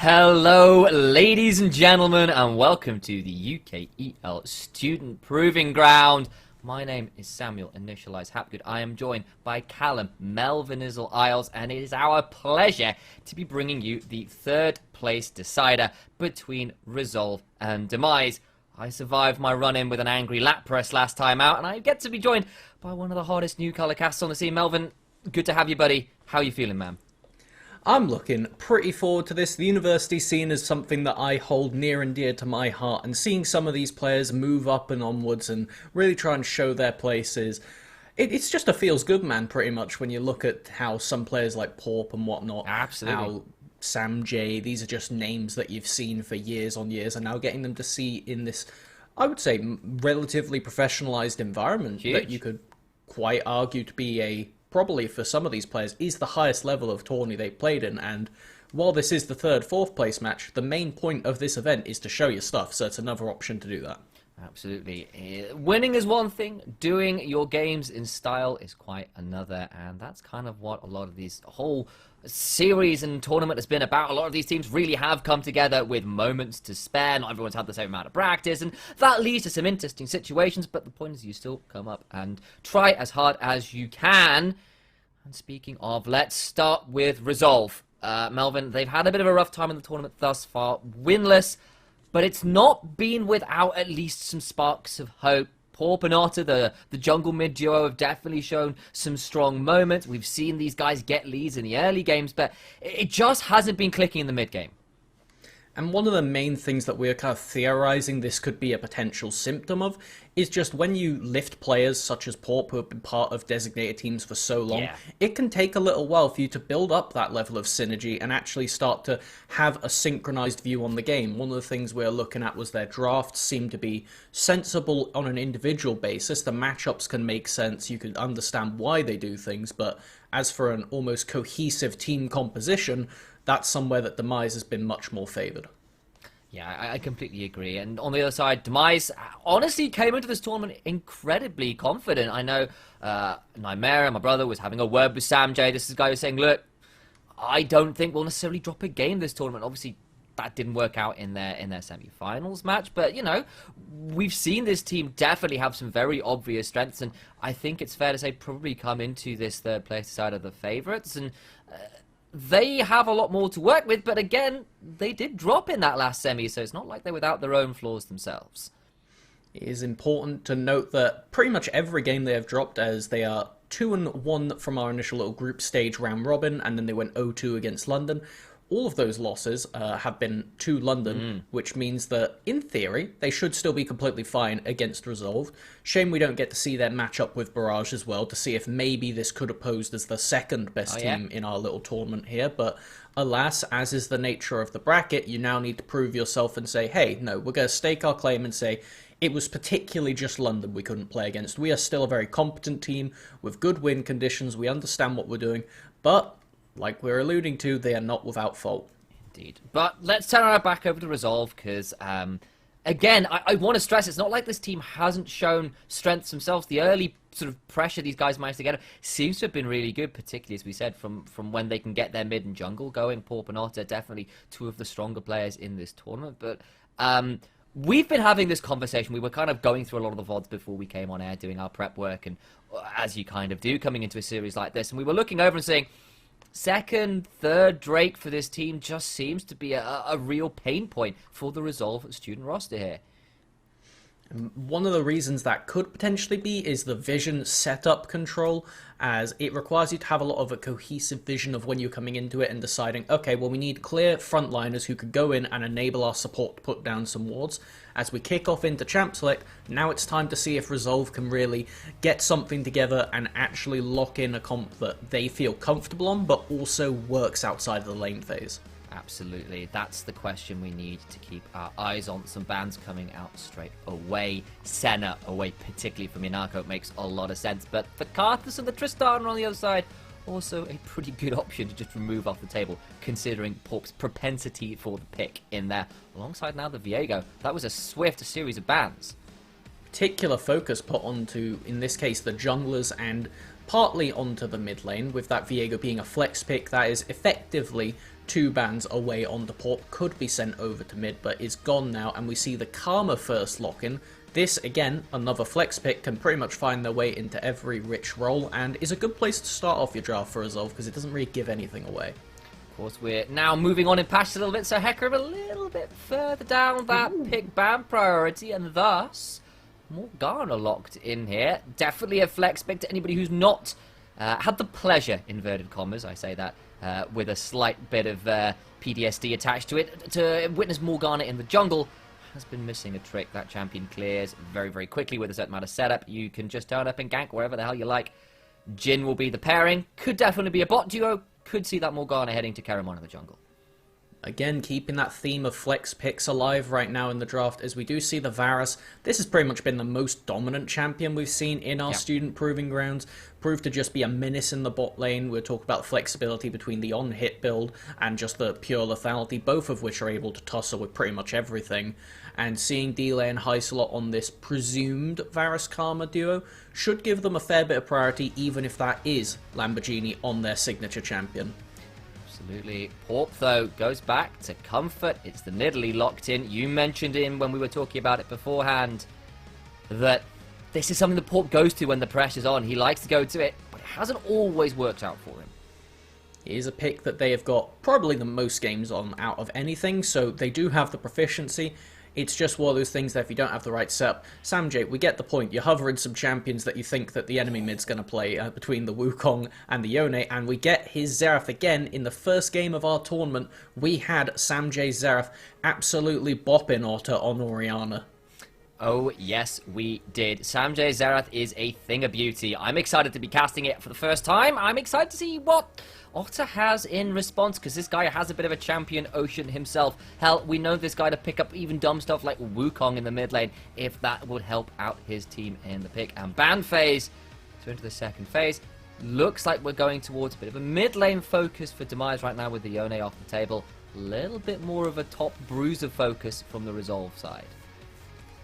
Hello, ladies and gentlemen, and welcome to the UKEL Student Proving Ground. My name is Samuel, initialized Hapgood. I am joined by Callum Melvinizel Isles, and it is our pleasure to be bringing you the third place decider between Resolve and Demise. I survived my run-in with an angry lap press last time out, and I get to be joined by one of the hottest new-colour casts on the scene. Melvin, good to have you, buddy. How are you feeling, man? I'm looking pretty forward to this. The university scene is something that I hold near and dear to my heart, and seeing some of these players move up and onwards and really try and show their places, it's just a feels good, man, pretty much, when you look at how some players like Porp and whatnot, Absolutely. how Sam J, these are just names that you've seen for years on years, and now getting them to see in this, I would say, relatively professionalized environment Huge. that you could quite argue to be probably for some of these players, is the highest level of tourney they've played in. And while this is the third, fourth place match, the main point of this event is to show your stuff, so it's another option to do that. Absolutely. Winning is one thing, doing your games in style is quite another, and that's kind of what a lot of these whole series and tournament has been about. A lot of these teams really have come together with moments to spare. Not everyone's had the same amount of practice, and that leads to some interesting situations, but the point is you still come up and try as hard as you can. And speaking of, let's start with Resolve. Melvin, they've had a bit of a rough time in the tournament thus far, winless, but it's not been without at least some sparks of hope. Porp and Otter, the jungle mid duo, have definitely shown some strong moments. We've seen these guys get leads in the early games, but it just hasn't been clicking in the mid game. And one of the main things that we're kind of theorizing this could be a potential symptom of is just when you lift players such as Porp, who have been part of designated teams for so long, it can take a little while for you to build up that level of synergy and actually start to have a synchronized view on the game. One of the things we're looking at was their drafts seem to be sensible on an individual basis. The matchups can make sense. You can understand why they do things, but as for an almost cohesive team composition, that's somewhere that Demise has been much more favoured. Yeah, I completely agree. And on the other side, Demise honestly came into this tournament incredibly confident. I know Nightmare, my brother, was having a word with Sam J. This is a guy who's saying, look, I don't think we'll necessarily drop a game this tournament. Obviously, that didn't work out in their semi-finals match. But, you know, we've seen this team definitely have some very obvious strengths. And I think it's fair to say probably come into this third place side of the favourites. And they have a lot more to work with, but again, they did drop in that last semi, so it's not like they're without their own flaws themselves. It is important to note that pretty much every game they have dropped, as they are 2-1 from our initial little group stage round robin, and then they went 0-2 against London. All of those losses have been to London, which means that, in theory, they should still be completely fine against Resolve. Shame we don't get to see their matchup with Barrage as well, to see if maybe this could have posed as the second best team in our little tournament here. But alas, as is the nature of the bracket, you now need to prove yourself and say, hey, no, we're going to stake our claim and say, it was particularly just London we couldn't play against. We are still a very competent team with good win conditions. We understand what we're doing, but like we're alluding to, they are not without fault. Indeed. But let's turn our back over to Resolve, because, again, I want to stress, it's not like this team hasn't shown strengths themselves. The early sort of pressure these guys managed to get seems to have been really good, particularly, as we said, from when they can get their mid and jungle going. Porp and Otter, definitely two of the stronger players in this tournament. But we've been having this conversation. We were kind of going through a lot of the VODs before we came on air, doing our prep work, and as you kind of do, coming into a series like this. And we were looking over and saying, second, third Drake for this team just seems to be a real pain point for the Resolve student roster here. One of the reasons that could potentially be is the vision setup control, as it requires you to have a lot of a cohesive vision of when you're coming into it and deciding, okay, well, we need clear frontliners who could go in and enable our support to put down some wards. As we kick off into Champ Select, now it's time to see if Resolve can really get something together and actually lock in a comp that they feel comfortable on, but also works outside of the lane phase. Absolutely. That's the question we need to keep our eyes on. Some bans coming out straight away. Senna away, particularly from Inako, makes a lot of sense. But the Karthus and the Tristan on the other side, also a pretty good option to just remove off the table, considering Porp's propensity for the pick in there. Alongside now the Viego. That was a swift series of bans. Particular focus put onto, in this case, the junglers and partly onto the mid lane, with that Viego being a flex pick that is effectively 2 bans away on the port, could be sent over to mid, but is gone now, and we see the Karma first lock-in. This, again, another flex pick, can pretty much find their way into every rich role, and is a good place to start off your draft for Resolve, because it doesn't really give anything away. Of course, we're now moving on in patches a little bit, so Hecarim a little bit further down that pick ban priority, and thus Morgana locked in here. Definitely a flex pick to anybody who's not had the pleasure, inverted commas, I say that, with a slight bit of PTSD attached to it, to witness Morgana in the jungle. Has been missing a trick. That champion clears very, very quickly with a certain amount of setup. You can just turn up and gank wherever the hell you like. Jhin will be the pairing. Could definitely be a bot duo. Could see that Morgana heading to Keramon in the jungle. Again, keeping that theme of flex picks alive right now in the draft, as we do see the Varus. This has pretty much been the most dominant champion we've seen in our student proving grounds. Proved to just be a menace in the bot lane. We're talking about flexibility between the on-hit build and just the pure lethality, both of which are able to tussle with pretty much everything. And seeing Delay and Hycelot on this presumed Varus Karma duo should give them a fair bit of priority, even if that is Lamborghini on their signature champion. Absolutely. Porp, though, goes back to comfort. It's the Nidalee locked in. You mentioned him when we were talking about it beforehand, that this is something that Porp goes to when the pressure's on. He likes to go to it, but it hasn't always worked out for him. It is a pick that they have got probably the most games on out of anything, so they do have the proficiency. It's just one of those things that if you don't have the right setup, Samjay, we get the point. You're hovering some champions that you think that the enemy mid's going to play between the Wukong and the Yone, and we get his Xerath again in the first game of our tournament. We had Samjay's Xerath absolutely bopping Otter on Orianna. Oh, yes, we did. Samjay Xerath is a thing of beauty. I'm excited to be casting it for the first time. I'm excited to see what Otter has in response, because this guy has a bit of a champion ocean himself. Hell, we know this guy to pick up even dumb stuff like Wukong in the mid lane, if that would help out his team in the pick. And ban phase, so into the second phase. Looks like we're going towards a bit of a mid lane focus for Demise right now with the Yone off the table. A little bit more of a top bruiser focus from the Resolve side.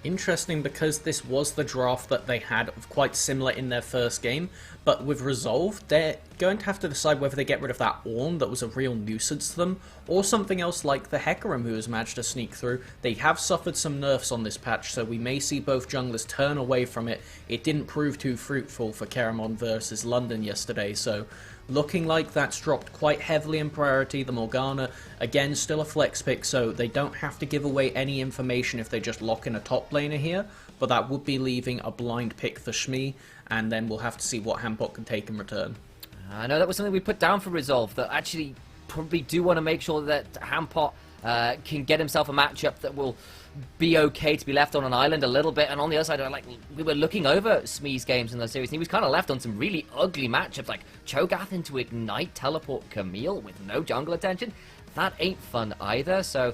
Interesting, because this was the draft that they had quite similar in their first game, but with Resolve, they're going to have to decide whether they get rid of that Ornn that was a real nuisance to them, or something else like the Hecarim who has managed to sneak through. They have suffered some nerfs on this patch, so we may see both junglers turn away from it. It didn't prove too fruitful for Keramon versus London yesterday, so looking like that's dropped quite heavily in priority. The Morgana, again, still a flex pick, so they don't have to give away any information if they just lock in a top laner here, but that would be leaving a blind pick for Shmi, and then we'll have to see what Hampot can take in return. I know that was something we put down for Resolve, that actually probably do want to make sure that Hampot can get himself a matchup that will be okay to be left on an island a little bit. And on the other side, like, we were looking over Smee's games in the series, and he was kind of left on some really ugly matchups, like Cho'Gath into Ignite, Teleport Camille with no jungle attention. That ain't fun either, so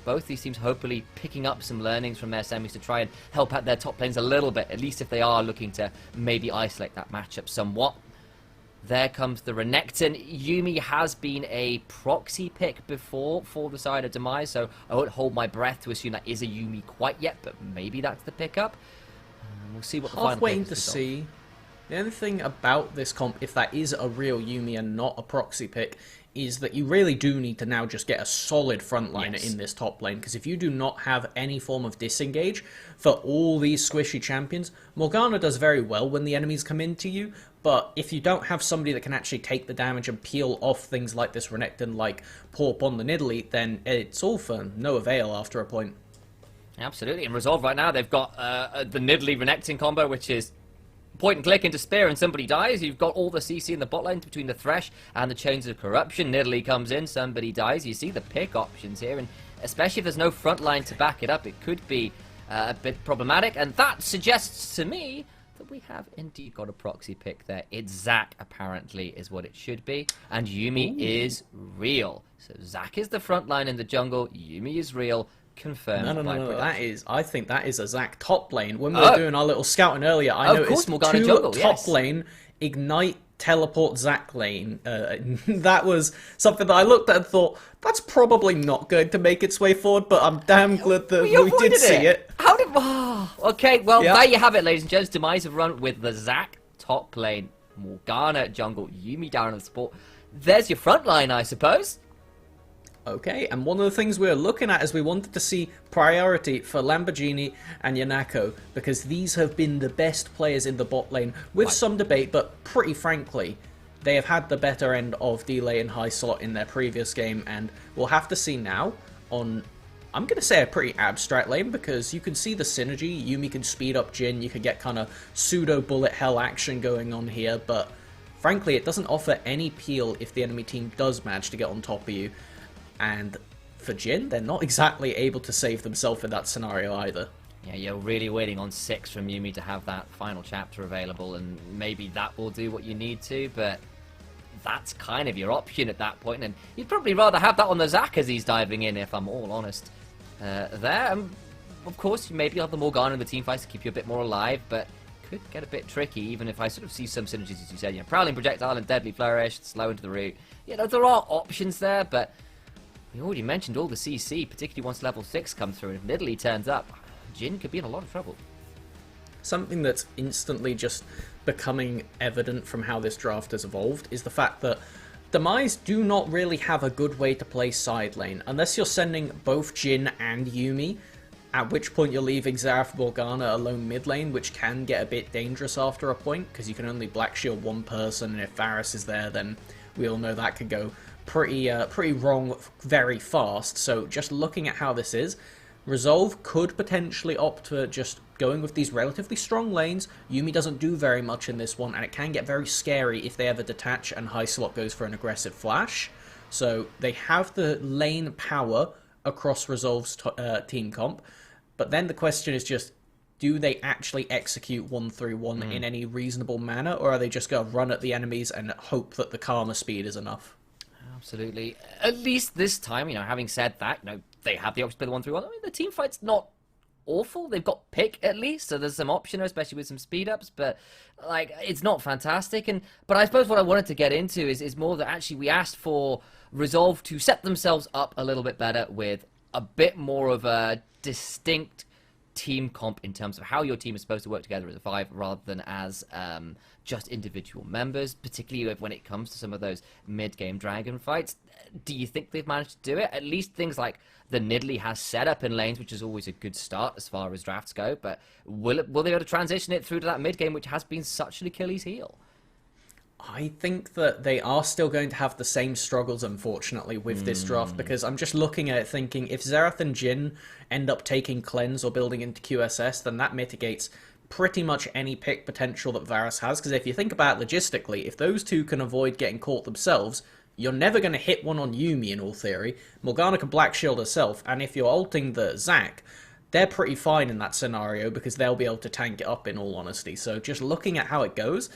both these teams hopefully picking up some learnings from their semis to try and help out their top lanes a little bit, at least if they are looking to maybe isolate that matchup somewhat. There comes the Renekton. Yuumi has been a proxy pick before for the side of Demise, so I won't hold my breath to assume that is a Yuumi quite yet, but maybe that's the pickup. We'll see what the final pick is. Waiting to see. The only thing about this comp, if that is a real Yuumi and not a proxy pick, is that you really do need to now just get a solid frontliner in this top lane, because if you do not have any form of disengage for all these squishy champions, Morgana does very well when the enemies come into you, but if you don't have somebody that can actually take the damage and peel off things like this Renekton, like Porp on the Nidalee, then it's all for no avail after a point. Absolutely. In Resolve right now, they've got the Nidalee Renekton combo, which is point and click into spear and somebody dies. You've got all the CC in the bot lane between the Thresh and the Chains of Corruption. Nidalee comes in, somebody dies. You see the pick options here, and especially if there's no front line to back it up, it could be a bit problematic. And that suggests to me that we have indeed got a proxy pick there. It's Zac, apparently, is what it should be. And Yuumi is real. So Zac is the front line in the jungle. Yuumi is real. Confirmed. No. That is, I think that is a Zac top lane. When we were doing our little scouting earlier, I noticed Morgana two jungle, top lane Ignite teleport Zac lane. That was something that I looked at and thought, that's probably not going to make its way forward, but I'm damn glad that we did see it. How did... Oh, okay, well, there you have it, ladies and gents. Demise have run with the Zac top lane, Morgana jungle, Yuumi down in the support. There's your front line, I suppose. Okay, and one of the things we were looking at is we wanted to see priority for Lamborghini and Yanako, because these have been the best players in the bot lane, with some debate, but pretty frankly, they have had the better end of delay and high slot in their previous game, and we'll have to see now on, I'm going to say, a pretty abstract lane, because you can see the synergy. Yuumi can speed up Jhin, you can get kind of pseudo bullet hell action going on here, but frankly, it doesn't offer any peel if the enemy team does manage to get on top of you. And for Jhin, they're not exactly able to save themselves in that scenario either. Yeah, you're really waiting on 6 from Yuumi to have that final chapter available, and maybe that will do what you need to, but that's kind of your option at that point, and you'd probably rather have that on the Zac as he's diving in, if I'm all honest. Of course, maybe you'll have the Morgana in the team fights to keep you a bit more alive, but could get a bit tricky, even if I sort of see some synergies, as you said, Prowling Projectile and Deadly Flourish, slow into the root. There are options there, but we already mentioned all the CC, particularly once level 6 comes through, and if Nidalee turns up, Jhin could be in a lot of trouble. Something that's instantly just becoming evident from how this draft has evolved is the fact that Demise do not really have a good way to play side lane, unless you're sending both Jhin and Yuumi, at which point you're leaving Xerath Morgana alone mid lane, which can get a bit dangerous after a point, because you can only Black Shield one person, and if Varus is there, then we all know that could go pretty wrong very fast. So just looking at how this is, Resolve could potentially opt for just going with these relatively strong lanes. Yuumi doesn't do very much in this one, and it can get very scary if they ever detach and High Slot goes for an aggressive flash. So they have the lane power across Resolve's team comp, but then the question is just, do they actually execute 1-3-1 in any reasonable manner, or are they just going to run at the enemies and hope that the Karma speed is enough? Absolutely. At least this time, having said that, they have the option to play the 1-3-1. I mean, the team fight's not awful. They've got pick at least, so there's some option, especially with some speed ups, but it's not fantastic. But I suppose what I wanted to get into is more that actually we asked for Resolve to set themselves up a little bit better with a bit more of a distinct team comp in terms of how your team is supposed to work together as a 5 rather than as just individual members, particularly when it comes to some of those mid-game dragon fights. Do you think they've managed to do it? At least things like the Nidalee has set up in lanes, which is always a good start as far as drafts go, but will they be able to transition it through to that mid-game, which has been such an Achilles heel? I think that they are still going to have the same struggles, unfortunately, with this draft, because I'm just looking at it thinking, if Xerath and Jhin end up taking Cleanse or building into QSS, then that mitigates pretty much any pick potential that Varus has, because if you think about it logistically, if those two can avoid getting caught themselves, you're never going to hit one on Yuumi in all theory. Morgana can Black Shield herself, and if you're ulting the Zac, they're pretty fine in that scenario, because they'll be able to tank it up in all honesty. So just looking at how it goes,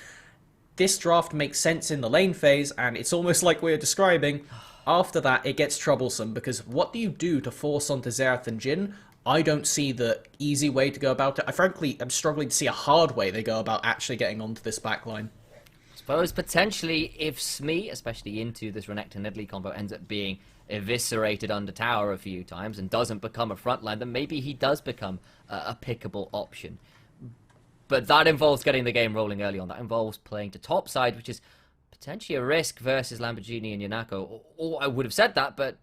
this draft makes sense in the lane phase, and it's almost like we were describing. After that, it gets troublesome, because what do you do to force onto Xerath and Jhin? I don't see the easy way to go about it. I frankly am struggling to see a hard way they go about actually getting onto this backline. I suppose potentially if Smee, especially into this Renekton Nidalee combo, ends up being eviscerated under tower a few times and doesn't become a frontline, then maybe he does become a pickable option. But that involves getting the game rolling early on. That involves playing to top side, which is potentially a risk versus Lamborghini and Yanako. Or I would have said that, but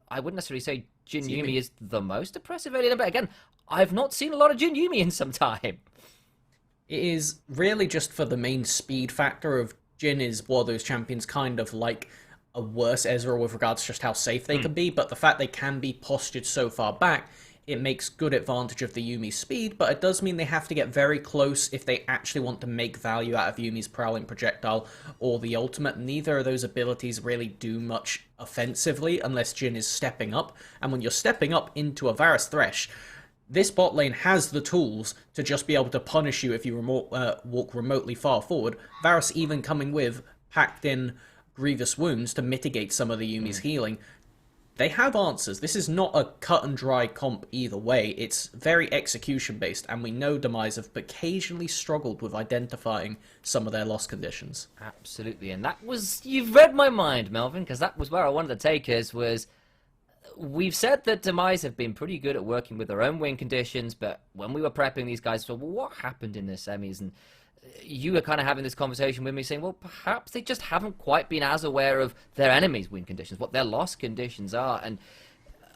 I wouldn't necessarily say Jhin Yuumi is the most oppressive alien. But again, I've not seen a lot of Jhin Yuumi in some time. It is really just for the main speed factor of Jhin is one of those champions kind of like a worse Ezreal with regards to just how safe they can be, but the fact they can be postured so far back, it makes good advantage of the Yuumi speed, but it does mean they have to get very close if they actually want to make value out of Yuumi's Prowling Projectile or the ultimate. Neither of those abilities really do much offensively unless Jhin is stepping up, and when you're stepping up into a Varus Thresh, this bot lane has the tools to just be able to punish you if you walk remotely far forward. Varus even coming with packed in Grievous Wounds to mitigate some of the Yuumi's healing. They have answers. This is not a cut and dry comp either way. It's very execution based, and we know Demise have occasionally struggled with identifying some of their loss conditions. Absolutely, and that was, you've read my mind, Melvin, because that was where I wanted to take us. Was we've said that Demise have been pretty good at working with their own win conditions, but when we were prepping these guys for what happened in the semis, and you were kind of having this conversation with me saying, well, perhaps they just haven't quite been as aware of their enemies' win conditions, what their loss conditions are. And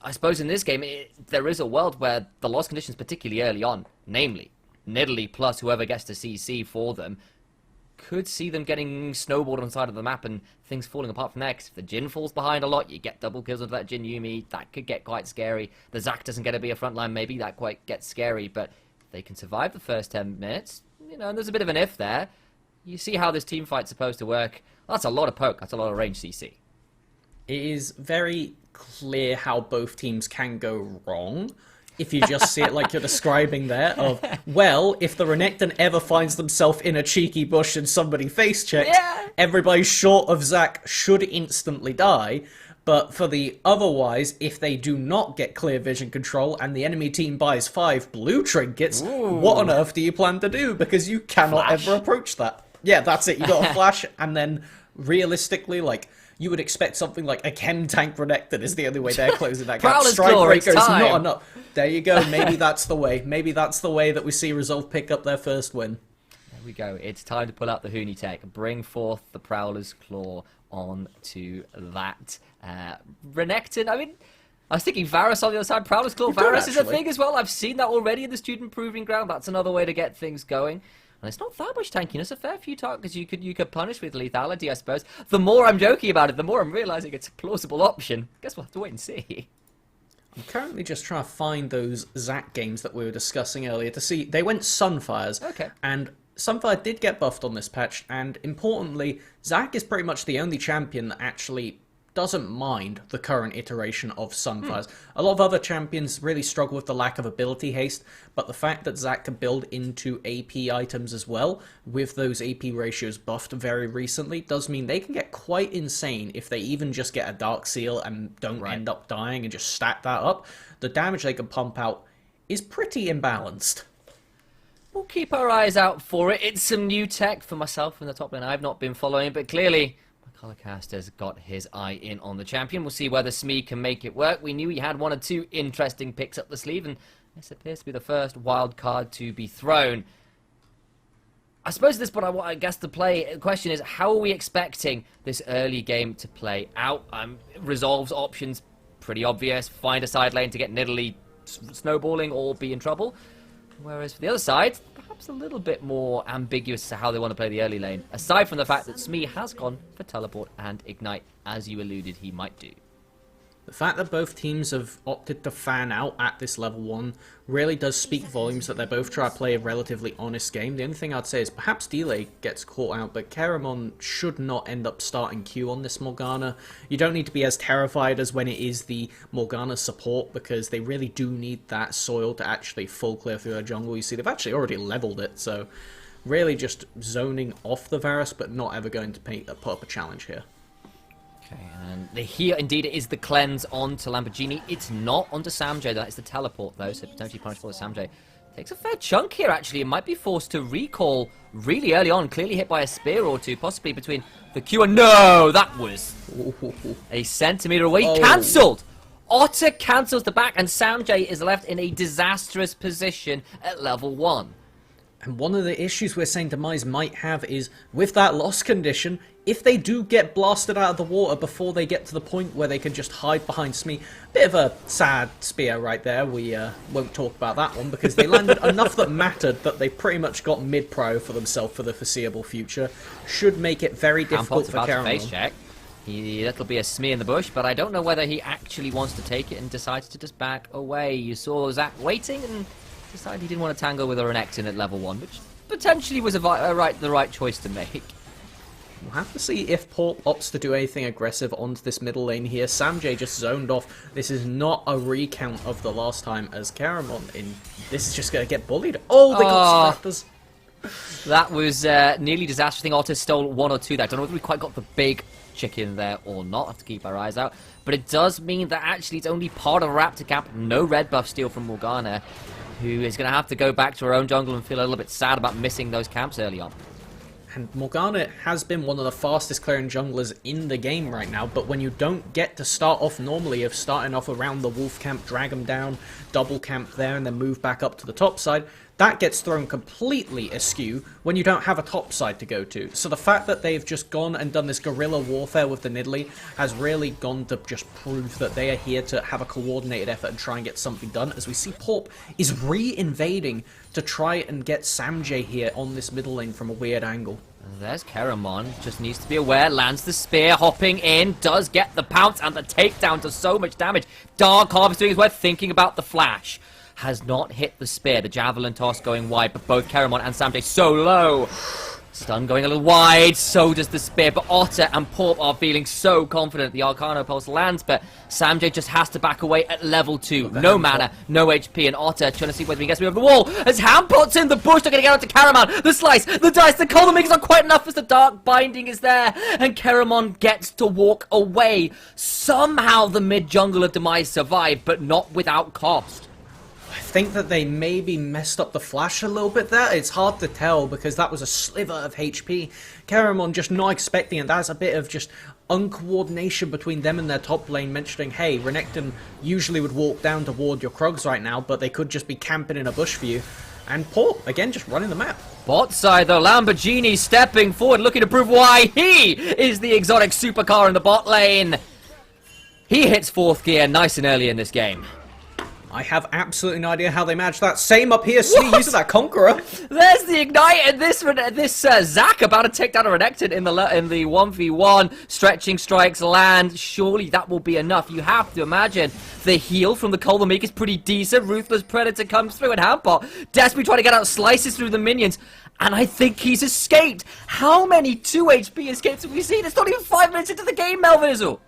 I suppose in this game, there is a world where the loss conditions, particularly early on, namely Nidalee plus whoever gets to CC for them, could see them getting snowballed on the side of the map and things falling apart from there. Because if the Jhin falls behind a lot, you get double kills with that Jhin Yuumi, that could get quite scary. The Zac doesn't get to be a frontline, maybe that quite gets scary, but if they can survive the first 10 minutes, you know, and there's a bit of an if there, you see how this team fight's supposed to work. That's a lot of poke, that's a lot of range CC. It is very clear how both teams can go wrong. If you just see it like you're describing there, of, well, if the Renekton ever finds themselves in a cheeky bush and somebody face checks, everybody short of Zac should instantly die. But for the otherwise, if they do not get clear vision control and the enemy team buys 5 blue trinkets, what on earth do you plan to do? Because you cannot ever approach that. Yeah, that's it. You got a flash, and then realistically, like, you would expect something like a chem tank Renekton is the only way they're closing that gap. Strikebreaker is not enough. There you go. Maybe that's the way. Maybe that's the way that we see Resolve pick up their first win. There we go. It's time to pull out the Huni tech. Bring forth the Prowler's Claw onto that. Renekton, I mean, I was thinking Varus on the other side. Prowler's Claw, Varus is a thing as well. I've seen that already in the Student Proving Ground. That's another way to get things going. And it's not that much tankiness. A fair few targets you could punish with lethality, I suppose. The more I'm joking about it, the more I'm realizing it's a plausible option. Guess we'll have to wait and see. I'm currently just trying to find those Zac games that we were discussing earlier to see. They went Sunfires. Okay. And Sunfire did get buffed on this patch, and importantly, Zac is pretty much the only champion that actually doesn't mind the current iteration of Sunfires. A lot of other champions really struggle with the lack of ability haste, but the fact that Zac can build into AP items as well, with those AP ratios buffed very recently, does mean they can get quite insane if they even just get a Dark Seal and don't end up dying and just stack that up. The damage they can pump out is pretty imbalanced. We'll keep our eyes out for it. It's some new tech for myself in the top lane. I've not been following, but clearly Colocaster's got his eye in on the champion. We'll see whether Smee can make it work. We knew he had 1 or 2 interesting picks up the sleeve, and this appears to be the first wild card to be thrown. I suppose this, but I guess the question is, how are we expecting this early game to play out? Resolve's options pretty obvious. Find a side lane to get Nidalee snowballing or be in trouble. Whereas for the other side, perhaps a little bit more ambiguous as to how they want to play the early lane. Aside from the fact that Smee has gone for teleport and ignite, as you alluded he might do. The fact that both teams have opted to fan out at this level 1 really does speak volumes that they're both trying to play a relatively honest game. The only thing I'd say is perhaps Delay gets caught out, but Keramon should not end up starting Q on this Morgana. You don't need to be as terrified as when it is the Morgana support, because they really do need that soil to actually full clear through their jungle. You see, they've actually already leveled it, so really just zoning off the Varus, but not ever going to put up a challenge here. Okay, and here indeed it is the cleanse onto Lamborghini. It's not onto Samjay, that is the teleport though, so potentially punishable for Samjay. Takes a fair chunk here actually, it might be forced to recall really early on, clearly hit by a spear or two, possibly between the Q and... No! That was a centimetre away. Cancelled! Otter cancels the back, and Samjay is left in a disastrous position at level 1. And one of the issues we're saying Demise might have is, with that loss condition, if they do get blasted out of the water before they get to the point where they can just hide behind Smee, bit of a sad spear right there. We won't talk about that one, because they landed enough that mattered that they pretty much got mid-prio for themselves for the foreseeable future. Should make it very difficult for Keramon. Face check. That'll be a Smee in the bush, but I don't know whether he actually wants to take it and decides to just back away. You saw Zac waiting and decided he didn't want to tangle with a Renekton at level 1, which potentially was the right choice to make. We'll have to see if Porp opts to do anything aggressive onto this middle lane here. Samjay just zoned off. This is not a recount of the last time as Keramon. This is just going to get bullied. Oh, they got Stratters. That was nearly disastrous. I think Otter stole 1 or 2 there. I don't know whether we quite got the big chicken there or not. Have to keep our eyes out. But it does mean that actually it's only part of a Raptor camp. No red buff steal from Morgana, who is going to have to go back to her own jungle and feel a little bit sad about missing those camps early on. And Morgana has been one of the fastest clearing junglers in the game right now, but when you don't get to start off normally of starting off around the wolf camp, drag them down, double camp there, and then move back up to the top side, that gets thrown completely askew when you don't have a top side to go to. So the fact that they've just gone and done this guerrilla warfare with the Nidalee has really gone to just prove that they are here to have a coordinated effort and try and get something done, as we see Porp is re-invading to try and get Samjay here on this middle lane from a weird angle. There's Keramon, just needs to be aware, lands the spear, hopping in, does get the pounce and the takedown, does so much damage. Dark Harvest doing his work, thinking about the flash. Has not hit the spear, the javelin toss going wide, but both Keramon and Samjay so low. Stun going a little wide, so does the spear, but Otter and Porp are feeling so confident. The Arcano Pulse lands, but Samjay just has to back away at level 2. No mana, no HP, and Otter trying to see whether he gets me over the wall. As Hampot's in the bush, they're going to get onto Keramon. The slice, the dice, the column is not quite enough as the dark binding is there, and Keramon gets to walk away. Somehow the mid-jungle of Demise survived, but not without cost. I think that they maybe messed up the flash a little bit there. It's hard to tell because that was a sliver of HP. Keramon just not expecting it. That's a bit of just uncoordination between them and their top lane, mentioning, hey, Renekton usually would walk down to ward your Krogs right now, but they could just be camping in a bush for you. And Porp, again, just running the map. Bot side, though, Lamborghini stepping forward, looking to prove why he is the exotic supercar in the bot lane. He hits 4th gear nice and early in this game. I have absolutely no idea how they managed that. Same up here, Snee using that Conqueror. There's the Ignite, and this Zac about to take down a Renekton in the 1v1. Stretching strikes land. Surely that will be enough. You have to imagine the heal from the Kolomik is pretty decent. Ruthless Predator comes through, and Hampot desperately trying to get out slices through the minions. And I think he's escaped. How many 2 HP escapes have we seen? It's not even 5 minutes into the game, Melvizzle.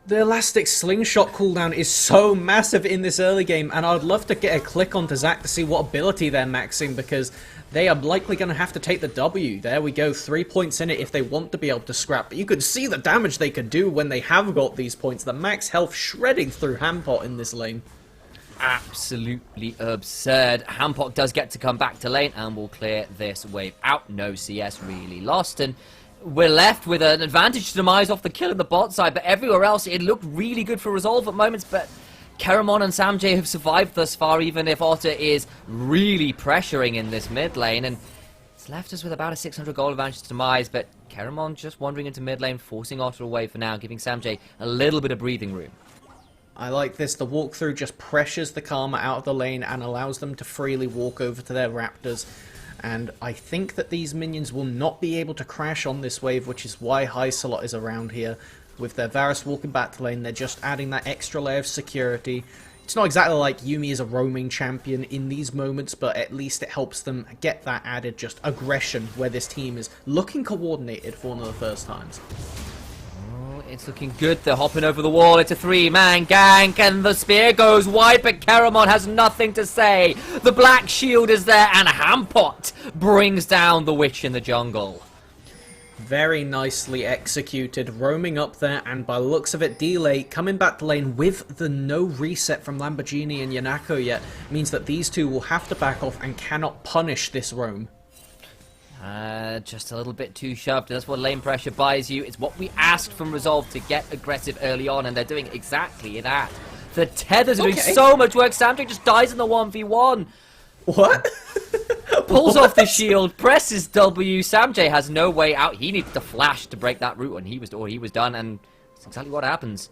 The elastic slingshot cooldown is so massive in this early game, and I'd love to get a click onto Zac to see what ability they're maxing, because they are likely going to have to take the W. There we go, 3 points in it if they want to be able to scrap. But you could see the damage they could do when they have got these points. The max health shredding through Hampot in this lane. Absolutely absurd. Hampot does get to come back to lane and will clear this wave out. No CS really lost, and we're left with an advantage to Demise off the kill in the bot side, but everywhere else it looked really good for Resolve at moments, but Keramon and Samjay have survived thus far, even if Otter is really pressuring in this mid lane, and it's left us with about a 600 gold advantage to Demise, but Keramon just wandering into mid lane, forcing Otter away for now, giving Samjay a little bit of breathing room. I like this. The walkthrough just pressures the Karma out of the lane and allows them to freely walk over to their Raptors. And I think that these minions will not be able to crash on this wave, which is why Highsalot is around here. With their Varus walking back to lane, they're just adding that extra layer of security. It's not exactly like Yuumi is a roaming champion in these moments, but at least it helps them get that added just aggression where this team is looking coordinated for one of the first times. It's looking good. They're hopping over the wall. It's a 3-man gank, and the spear goes wide, but Keramon has nothing to say. The black shield is there, and Hampot brings down the witch in the jungle. Very nicely executed, roaming up there, and by the looks of it, Delay coming back to lane with the no reset from Lamborghini and Yanako yet means that these two will have to back off and cannot punish this roam. Just a little bit too shoved. That's what lane pressure buys you. It's what we asked from Resolve to get aggressive early on, and they're doing exactly that. The tethers are doing so much work. Samjay just dies in the 1v1. What? Pulls off the shield, presses W. Samjay has no way out. He needs to flash to break that route, and he was done, and that's exactly what happens.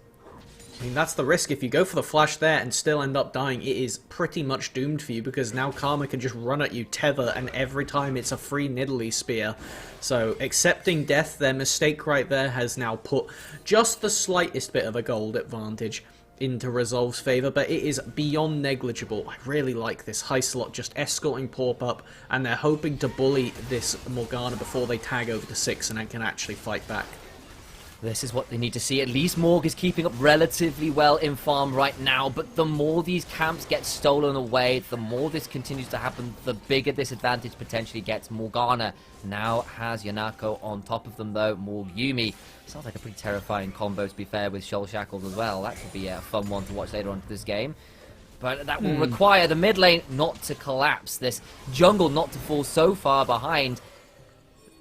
I mean, that's the risk. If you go for the flash there and still end up dying, it is pretty much doomed for you, because now Karma can just run at you, tether, and every time it's a free Nidalee spear. So accepting death, their mistake right there, has now put just the slightest bit of a gold advantage into Resolve's favour, but it is beyond negligible. I really like this Highsalot just escorting Porp up, and they're hoping to bully this Morgana before they tag over to 6 and can actually fight back. This is what they need to see. At least Morg is keeping up relatively well in farm right now, but the more these camps get stolen away, the more this continues to happen, the bigger this advantage potentially gets. Morgana now has Yanako on top of them, though. Morg Yuumi sounds like a pretty terrifying combo, to be fair, with Shoal Shackles as well. That could be a fun one to watch later on to this game. But that will require the mid lane not to collapse, this jungle not to fall so far behind.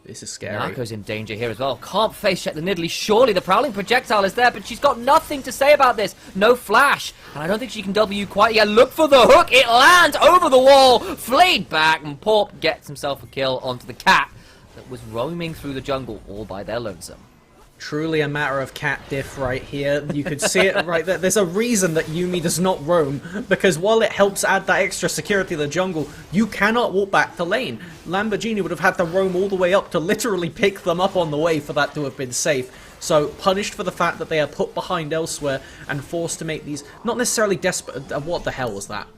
This is scary. Nako's in danger here as well. Can't face check the Nidalee. Surely the Prowling projectile is there, but she's got nothing to say about this. No flash. And I don't think she can W quite yet. Look for the hook. It lands over the wall. Flayed back. And Porp gets himself a kill onto the cat that was roaming through the jungle all by their lonesome. Truly a matter of cat diff right here. You could see it right there. There's a reason that Yuumi does not roam, because while it helps add that extra security to the jungle, you cannot walk back to lane. Lamborghini would have had to roam all the way up to literally pick them up on the way for that to have been safe. So, punished for the fact that they are put behind elsewhere and forced to make these, not necessarily desperate, what the hell was that?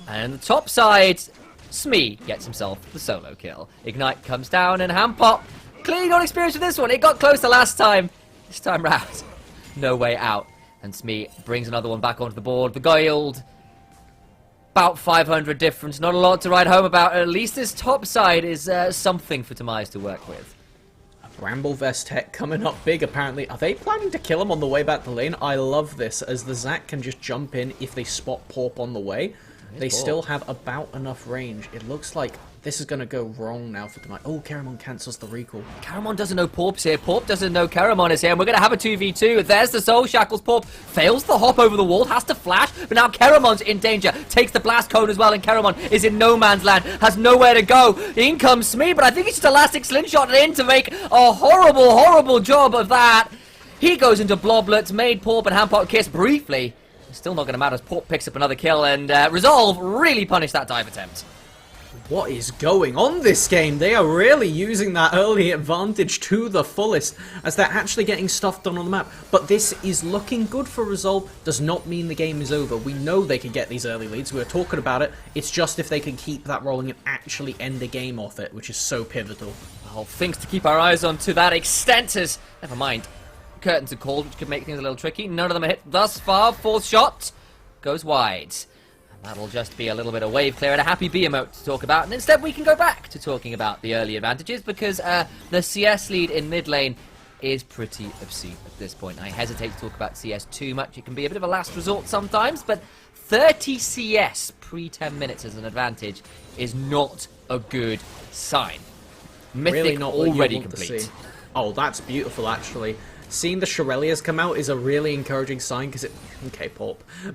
And the top side, Smee gets himself the solo kill. Ignite comes down and Hampop, clearly not experienced with this one. It got closer last time. This time round, no way out. And Smee brings another one back onto the board. The Gold, about 500 difference. Not a lot to write home about. At least this top side is something for Demise to work with. Bramble Vest tech coming up big, apparently. Are they planning to kill him on the way back to lane? I love this, as the Zac can just jump in if they spot Porp on the way. They still have about enough range. It looks like this is going to go wrong now for Demise. Oh, Karamon cancels the recall. Karamon doesn't know Porp's here. Porp doesn't know Karamon is here. And we're going to have a 2v2. There's the Soul Shackles. Porp fails the hop over the wall. Has to flash. But now Karamon's in danger. Takes the Blast Cone as well. And Karamon is in no man's land. Has nowhere to go. In comes Smee. But I think it's just Elastic Slingshot in to make a horrible, horrible job of that. He goes into Bloblets. Made Porp and Hampop kiss briefly. Still not going to matter as Porp picks up another kill. And Resolve really punished that dive attempt. What is going on this game? They are really using that early advantage to the fullest, as they're actually getting stuff done on the map. But this is looking good for Resolve. Does not mean the game is over. We know they can get these early leads. We were talking about it. It's just if they can keep that rolling and actually end the game off it, which is so pivotal. Well, things to keep our eyes on to that extent is, never mind, curtains are called, which could make things a little tricky. None of them are hit thus far. Fourth shot goes wide. That'll just be a little bit of wave clear and a happy B emote to talk about. And instead we can go back to talking about the early advantages, because the CS lead in mid lane is pretty obscene at this point. I hesitate to talk about CS too much. It can be a bit of a last resort sometimes, but 30 CS pre-10 minutes as an advantage is not a good sign. Mythic really not already what you want complete. to see. Oh, that's beautiful, actually. Seeing the Shirelias come out is a really encouraging sign, because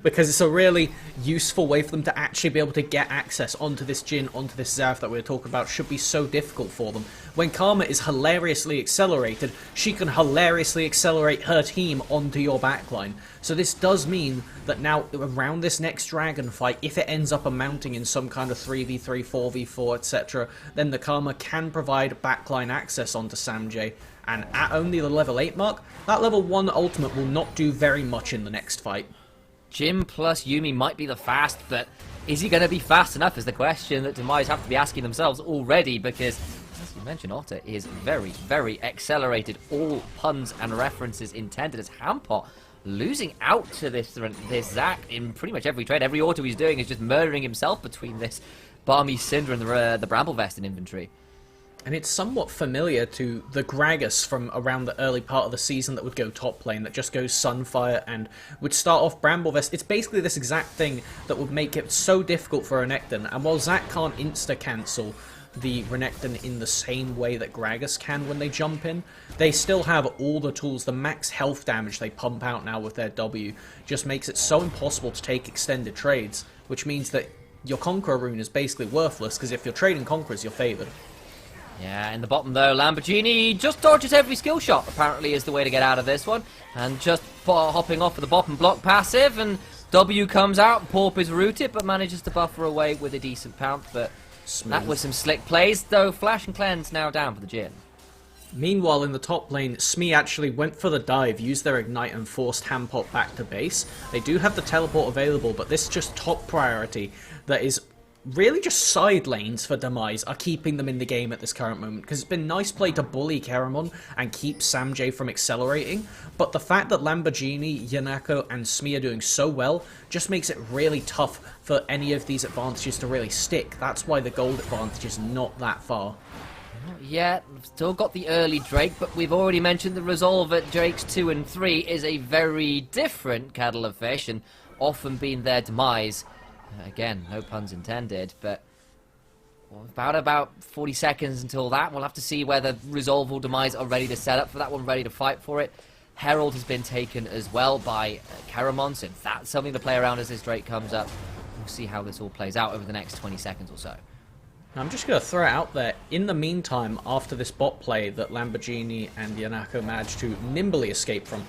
because it's a really useful way for them to actually be able to get access onto this Jhin, onto this Xayth that we were talking about. Should be so difficult for them. When Karma is hilariously accelerated, she can hilariously accelerate her team onto your backline. So this does mean that now, around this next dragon fight, if it ends up amounting in some kind of 3v3, 4v4, etc., then the Karma can provide backline access onto Samjay. And at only the level 8 mark, that level 1 ultimate will not do very much in the next fight. Jhin plus Yuumi might be the fast, but is he going to be fast enough is the question that Demise have to be asking themselves already, because, as you mentioned, Otter is very, very accelerated. All puns and references intended, as Hampot losing out to this Zac in pretty much every trade. Every auto he's doing is just murdering himself between this Barmy Cinder and the Bramble Vest in inventory. And it's somewhat familiar to the Gragas from around the early part of the season that would go top lane, that just goes Sunfire and would start off Bramblevest. It's basically this exact thing that would make it so difficult for Renekton. And while Zac can't insta-cancel the Renekton in the same way that Gragas can when they jump in, they still have all the tools. The max health damage they pump out now with their W just makes it so impossible to take extended trades, which means that your Conqueror rune is basically worthless, because if you're trading Conquerors, you're favoured. Yeah, in the bottom though, Lamborghini just dodges every skill shot, apparently is the way to get out of this one. And just hopping off of the bottom block passive, and W comes out, Porp is rooted, but manages to buffer away with a decent pounce. But Smooth. that was some slick plays, though Flash and Cleanse now down for the Jhin. Meanwhile, in the top lane, Smee actually went for the dive, used their Ignite and forced Hampot back to base. They do have the teleport available, but this is just top priority that is really just side lanes for Demise are keeping them in the game at this current moment, because it's been nice play to bully Karamon and keep Samjay from accelerating, but the fact that Lamborghini, Yanako and Smee are doing so well just makes it really tough for any of these advantages to really stick. That's why the gold advantage is not that far. Yeah, we've still got the early Drake, but we've already mentioned the resolve at Drakes 2 and 3 is a very different kettle of fish, and often been their demise. Again, no puns intended, but about 40 seconds until that. We'll have to see whether Resolve or Demise are ready to set up for that one, ready to fight for it. Herald has been taken as well by Caramon, so that's something to play around as this Drake comes up. We'll see how this all plays out over the next 20 seconds or so. I'm just going to throw it out there. In the meantime, after this bot play that Lamborghini and Yanako managed to nimbly escape from,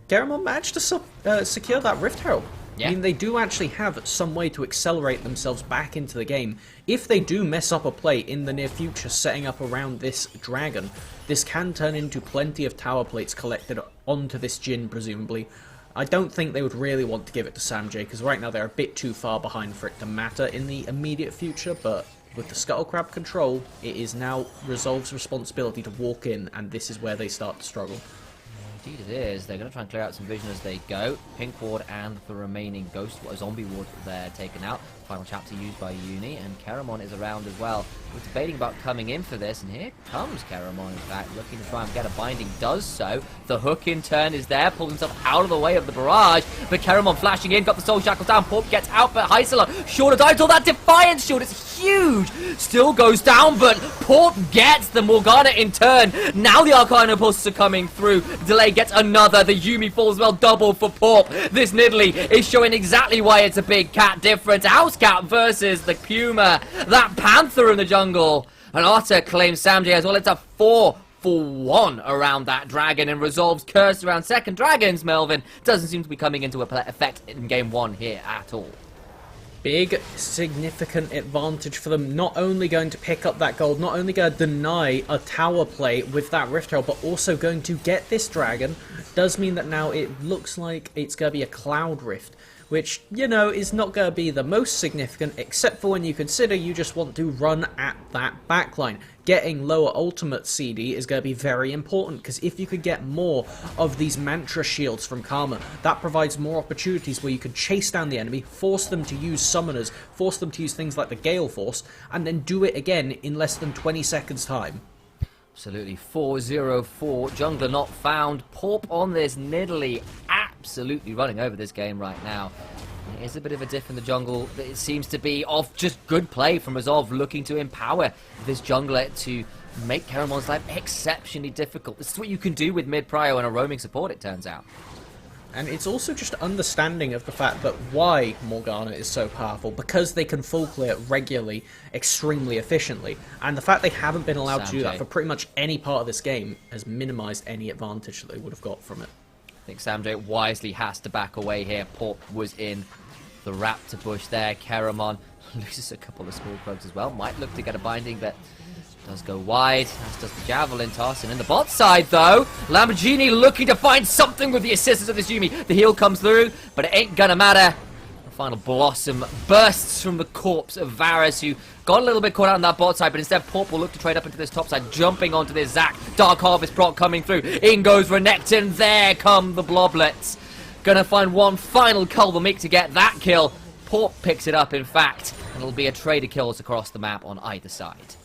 Caramon managed to secure that Rift Herald. Yeah. I mean, they do actually have some way to accelerate themselves back into the game. If they do mess up a play in the near future setting up around this dragon, this can turn into plenty of tower plates collected onto this Jhin, presumably. I don't think they would really want to give it to Samjay, because right now they're a bit too far behind for it to matter in the immediate future, but with the Scuttle Crab control, it is now Resolve's responsibility to walk in, and this is where they start to struggle. Indeed it is. They're going to try and clear out some vision as they go. Pink ward and the remaining ghost, zombie ward there taken out. Final chapter used by Uni, and Caramon is around as well. We're debating about coming in for this, and here comes Caramon, in fact, looking to try and get a binding, does so. The hook in turn is there, pulls himself out of the way of the barrage, but Caramon flashing in, got the soul shackles down, Porp gets out, but Heisela, short of die till that Defiance shield is huge! Still goes down, but Porp gets the Morgana in turn. Now the Arcana pulses are coming through. Delay gets another, the Yumi falls well, double for Porp. This Nidalee is showing exactly why it's a big cat difference. House Cat versus the Puma, that Panther in the jungle. And Otter claims Samjay as well. It's a 4-for-1 around that dragon, and Resolve's curse around second dragons, Melvin, doesn't seem to be coming into effect in game 1 here at all. Big, significant advantage for them. Not only going to pick up that gold, not only going to deny a tower play with that Rift Herald, but also going to get this dragon. Does mean that now it looks like it's going to be a Cloud Rift, which, you know, is not going to be the most significant, except for when you consider you just want to run at that backline. Getting lower ultimate CD is going to be very important, because if you could get more of these mantra shields from Karma, that provides more opportunities where you can chase down the enemy, force them to use summoners, force them to use things like the Gale Force, and then do it again in less than 20 seconds time. Absolutely. 4-0-4. Jungler not found. Porp on this Nidalee, absolutely running over this game right now. It is a bit of a diff in the jungle. It seems to be off just good play from Resolve, looking to empower this jungler to make Caramon's life exceptionally difficult. This is what you can do with mid-prio and a roaming support, it turns out. And it's also just understanding of the fact that why Morgana is so powerful, because they can full clear regularly, extremely efficiently, and the fact they haven't been allowed to do that for pretty much any part of this game has minimized any advantage that they would have got from it. I think Samjay wisely has to back away here. Porp was in the Raptor bush there. Caramon loses a couple of small probes as well. Might look to get a binding, but does go wide, as does the Javelin toss. And in the bot side, though, Lamborghini looking to find something with the assistance of this Yumi. The heal comes through, but it ain't gonna matter. The final Blossom bursts from the corpse of Varus, who got a little bit caught out on that bot side, but instead Porp will look to trade up into this top side, jumping onto this Zac. Dark Harvest proc coming through. In goes Renekton. There come the Bloblets. Gonna find one final Culvermeek to get that kill. Porp picks it up, in fact, and it'll be a trade of kills across the map on either side.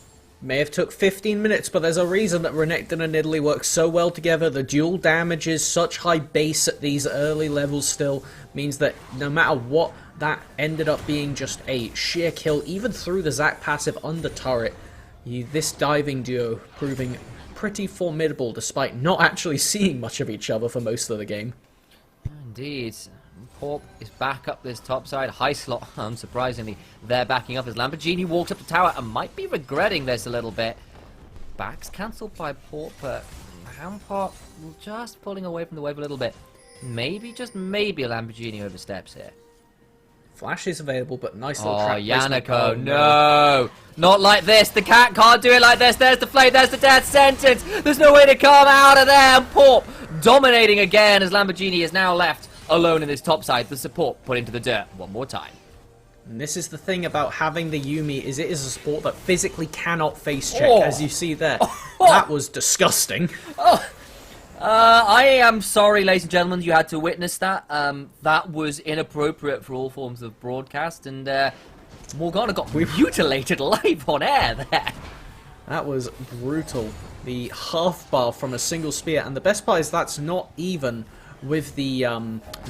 May have took 15 minutes, but there's a reason that Renekton and Nidalee work so well together. The dual damages, such high base at these early levels still, means that no matter what, that ended up being just a sheer kill, even through the Zac passive under turret. This diving duo proving pretty formidable, despite not actually seeing much of each other for most of the game. Indeed. Porp is back up this top side. High slot, unsurprisingly, they're backing up as Lamborghini walks up the tower and might be regretting this a little bit. Backs cancelled by Porp, but Rampart just pulling away from the wave a little bit. Maybe, just maybe, a Lamborghini oversteps here. Flash is available, but nice little trap Yanako, placement. no! Not like this. The cat can't do it like this. There's the flame, there's the death sentence. There's no way to come out of there. And Porp dominating again as Lamborghini is now left alone in this top side. The support put into the dirt one more time. And this is the thing about having the Yumi, is it is a support that physically cannot face check, as you see there. That was disgusting. I am sorry, ladies and gentlemen, you had to witness that. That was inappropriate for all forms of broadcast, and Morgana got mutilated live on air there. That was brutal. The half bar from a single spear, and the best part is that's not even with the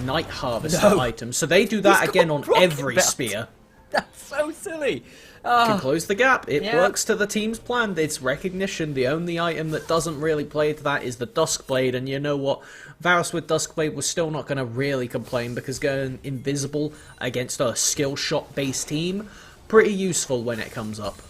Night Harvester item. So they do that again on every spear. That's so silly. Can close the gap. It Yeah. works to the team's plan. It's recognition. The only item that doesn't really play to that is the Duskblade, and you know what? Varus with Duskblade was still not going to really complain, because going invisible against a skill shot based team, pretty useful when it comes up.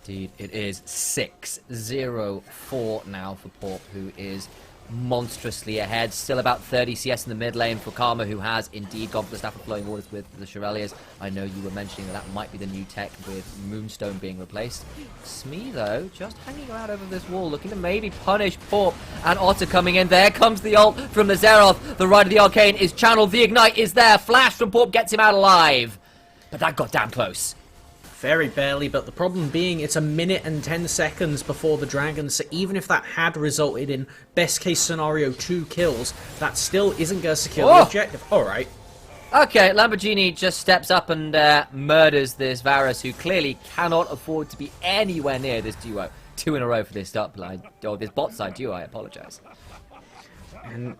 Indeed, it is 6-0-4 now for Porp, who is monstrously ahead. Still about 30 CS in the mid lane for Karma, who has indeed gone for the Staff of Flowing Waters with the Shirelias. I know you were mentioning that might be the new tech with Moonstone being replaced. Smee, though, just hanging around over this wall, looking to maybe punish Porp, and Otter coming in. There comes the ult from the Xerath. The Ride of the Arcane is channeled. The Ignite is there. Flash from Porp gets him out alive. But that got damn close. Very barely, but the problem being it's 1 minute and 10 seconds before the dragon, so even if that had resulted in best case scenario 2 kills, that still isn't going to secure the objective. Alright. Okay, Lamborghini just steps up and murders this Varus, who clearly cannot afford to be anywhere near this duo. 2 in a row for this top line, or this bot side duo, I apologise. And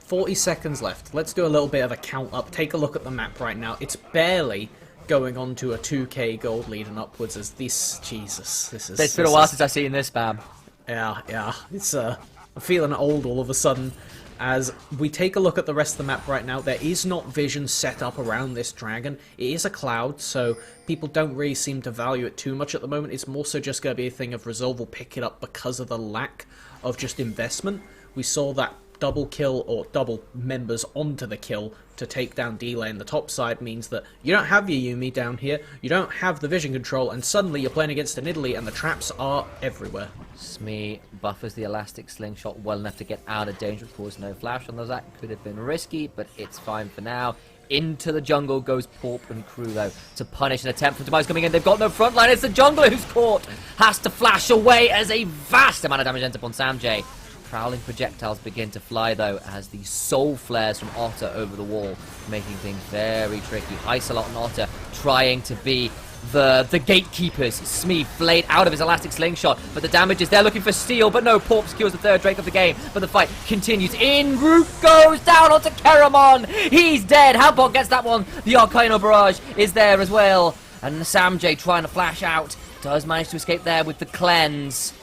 40 seconds left. Let's do a little bit of a count up. Take a look at the map right now. It's barely going on to a 2k gold lead and upwards as this... Jesus, this is... It's been a while since I've seen this spam. Yeah. It's, I'm feeling old all of a sudden. As we take a look at the rest of the map right now, there is not vision set up around this dragon. It is a cloud, so people don't really seem to value it too much at the moment. It's more so just going to be a thing of Resolve will pick it up because of the lack of just investment. We saw that double kill or double members onto the kill to take down D-Lane. The top side means that you don't have your Yuumi down here, you don't have the vision control, and suddenly you're playing against an Italy and the traps are everywhere. Smee buffers the elastic slingshot well enough to get out of danger. Of course, no flash on those. That could have been risky, but it's fine for now. Into the jungle goes Porp and crew, though, to punish an attempt from Demise coming in. They've got no front line. It's the jungler who's caught. Has to flash away as a vast amount of damage ends up on Samjay. Prowling projectiles begin to fly, though, as the soul flares from Otter over the wall, making things very tricky. Isolot and Otter trying to be the gatekeepers. Smee flayed out of his elastic slingshot, but the damage is there, looking for steal, but no, Porp secures the third Drake of the game, but the fight continues. In route goes down onto Keramon. He's dead. Halbot gets that one. The Arcano Barrage is there as well, and Samjay trying to flash out, does manage to escape there with the cleanse.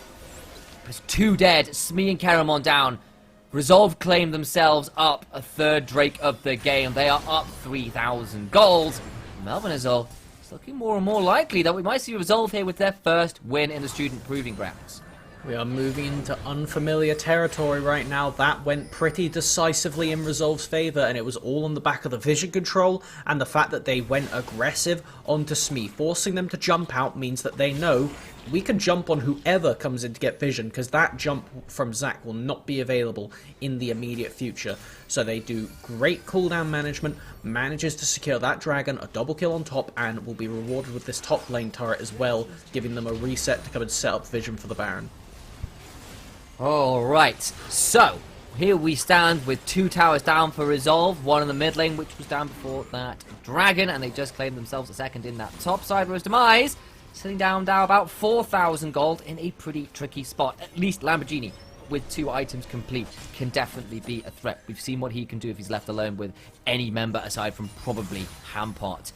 There's 2 dead. Smee and Keramon down. Resolve claim themselves up a third Drake of the game. They are up 3,000 gold. Melvinizol, it's looking more and more likely that we might see Resolve here with their first win in the Student Proving Grounds. We are moving into unfamiliar territory right now. That went pretty decisively in Resolve's favour, and it was all on the back of the vision control and the fact that they went aggressive onto Smee. Forcing them to jump out means that they know we can jump on whoever comes in to get vision, because that jump from Zac will not be available in the immediate future. So they do great cooldown management, manages to secure that dragon, a double kill on top, and will be rewarded with this top lane turret as well, giving them a reset to come and set up vision for the Baron. Alright, so here we stand with 2 towers down for Resolve, one in the mid lane, which was down before that dragon, and they just claimed themselves a second in that top side, whereas Demise sitting down now about 4,000 gold in a pretty tricky spot. At least Lamborghini, with 2 items complete, can definitely be a threat. We've seen what he can do if he's left alone with any member aside from probably Hampot.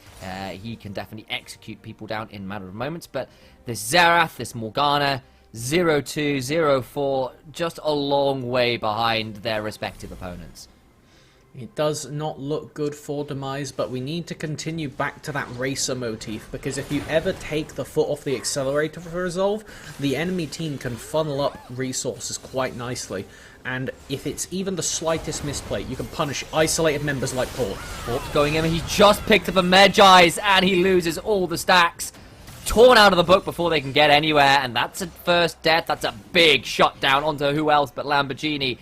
He can definitely execute people down in a matter of moments, but this Xerath, this Morgana, 0-2, 0-4, just a long way behind their respective opponents. It does not look good for Demise, but we need to continue back to that racer motif, because if you ever take the foot off the accelerator for Resolve, the enemy team can funnel up resources quite nicely, and if it's even the slightest misplay, you can punish isolated members like Porp. Porp's going in, he just picked up a Medjai's, and he loses all the stacks. Torn out of the book before they can get anywhere, and that's a first death. That's a big shot down onto who else but Lamborghini.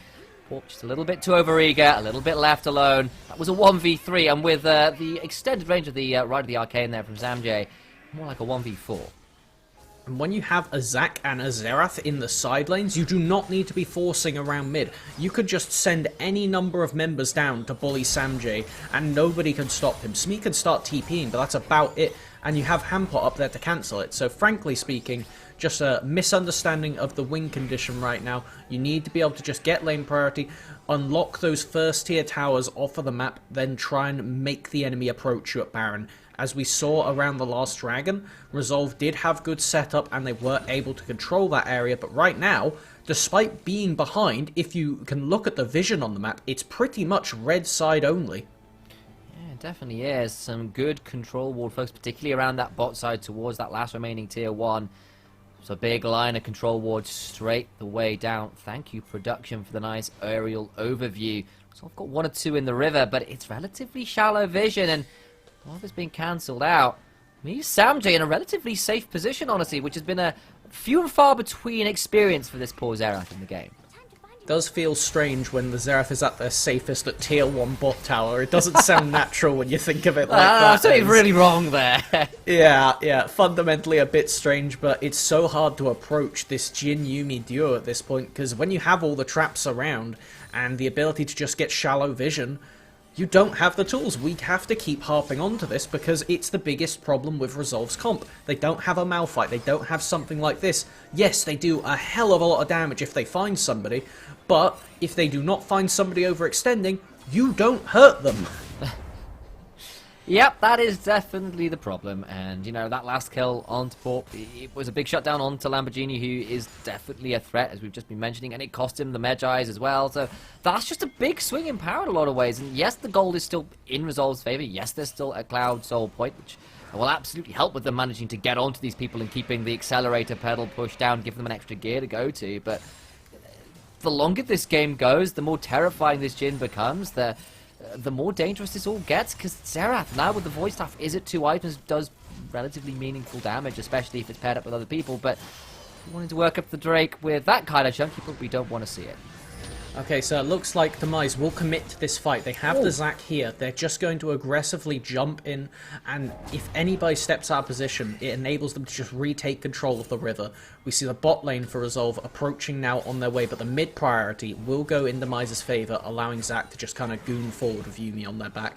Porp just a little bit too overeager, a little bit left alone. That was a 1v3, and with the extended range of the Ride of the Arcane there from Samjay, more like a 1v4. And when you have a Zac and a Xerath in the side lanes, you do not need to be forcing around mid. You could just send any number of members down to bully Samjay, and nobody can stop him. Smee can start TPing, but that's about it. And you have Hampot up there to cancel it. So frankly speaking, just a misunderstanding of the win condition right now. You need to be able to just get lane priority, unlock those first tier towers off of the map, then try and make the enemy approach you at Baron. As we saw around the last dragon, Resolve did have good setup and they were able to control that area, but right now, despite being behind, if you can look at the vision on the map, it's pretty much red side only. Yeah, it definitely is. Some good control ward, folks, particularly around that bot side towards that last remaining tier 1. So a big line of control wards straight the way down. Thank you, production, for the nice aerial overview. So I've got 1 or 2 in the river, but it's relatively shallow vision, and a lot of it's been cancelled out. Leaves Samjay in a relatively safe position, honestly, which has been a few and far between experience for this poor Xerath in the game. Does feel strange when the Xerath is at their safest at tier 1 bot tower. It doesn't sound natural when you think of it like that. Something really wrong there. Yeah, fundamentally a bit strange, but it's so hard to approach this Jhin Yuumi duo at this point, because when you have all the traps around and the ability to just get shallow vision, you don't have the tools. We have to keep harping onto this because it's the biggest problem with Resolve's comp. They don't have a Malphite, they don't have something like this. Yes, they do a hell of a lot of damage if they find somebody, but if they do not find somebody overextending, you don't hurt them. Yep, that is definitely the problem. And, you know, that last kill onto Pop, it was a big shutdown onto Lamborghini, who is definitely a threat, as we've just been mentioning, and it cost him the Medjais as well. So that's just a big swing in power in a lot of ways. And yes, the gold is still in Resolve's favor. Yes, there's still a Cloud Soul point, which will absolutely help with them managing to get onto these people and keeping the accelerator pedal pushed down, give them an extra gear to go to. But the longer this game goes, the more terrifying this Jhin becomes, the more dangerous this all gets, because Xerath, now with the voice staff, is it 2 items, does relatively meaningful damage, especially if it's paired up with other people, but wanting to work up the Drake with that kind of chunky, but we don't want to see it. Okay, so it looks like Demise will commit to this fight. They have the Zac here. They're just going to aggressively jump in, and if anybody steps out of position, it enables them to just retake control of the river. We see the bot lane for Resolve approaching now on their way, but the mid priority will go in Demise's favour, allowing Zac to just kind of goon forward with Yuumi on their back.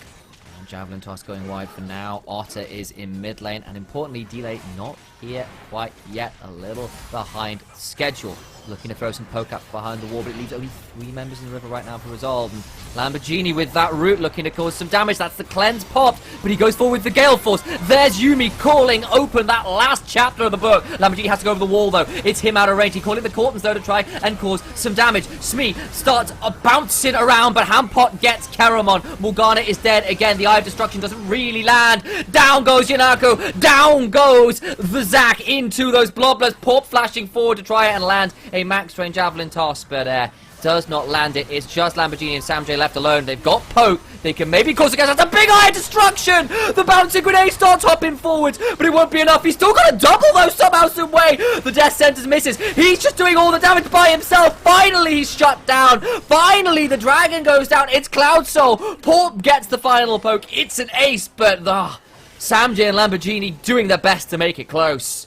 Javelin toss going wide for now. Otter is in mid lane, and importantly, Delay not here quite yet, a little behind schedule. Looking to throw some poke up behind the wall, but it leaves only 3 members in the river right now for Resolve. And Lamborghini with that root looking to cause some damage. That's the cleanse popped, but he goes forward with the Gale Force. There's Yuumi calling open that last chapter of the book. Lamborghini has to go over the wall though. It's him out of range. He calling the Cortons though to try and cause some damage. Smee starts bouncing around, but Hampot gets Karamon. Morgana is dead again. The Eye of Destruction doesn't really land. Down goes Yanako. Down goes the Zac into those blobblers. Pop flashing forward to try and land a max range javelin toss, but does not land it. It's just Lamborghini and Samjay left alone. They've got poke. They can maybe cause against. That's a big Eye of Destruction. The bouncing grenade starts hopping forwards, but it won't be enough. He's still got a double though somehow, some way. The Death Sentence misses. He's just doing all the damage by himself. Finally, he's shut down. Finally, the dragon goes down. It's Cloud Soul. Port gets the final poke. It's an ace, but Samjay and Lamborghini doing their best to make it close.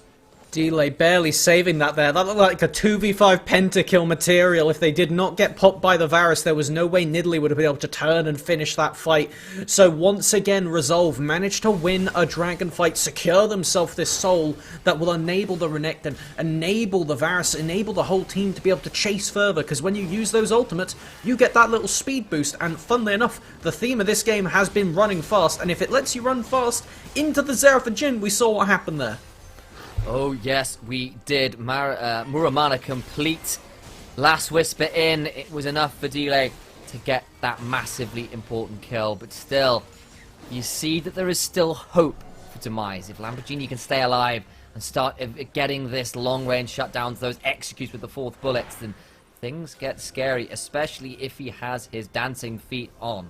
Delay barely saving that there. That looked like a 2v5 pentakill material. If they did not get popped by the Varus, there was no way Nidalee would have been able to turn and finish that fight. So once again, Resolve managed to win a dragon fight, secure themselves this soul that will enable the Renekton, enable the Varus, enable the whole team to be able to chase further, because when you use those ultimates, you get that little speed boost, and funnily enough, the theme of this game has been running fast, and if it lets you run fast into the Xerath and Jhin, we saw what happened there. Oh yes, we did. Muramana complete. Last Whisper in. It was enough for Delay to get that massively important kill. But still, you see that there is still hope for Demise. If Lamborghini can stay alive and start getting this long-range shutdowns, those executes with the 4th bullets, then things get scary, especially if he has his dancing feet on.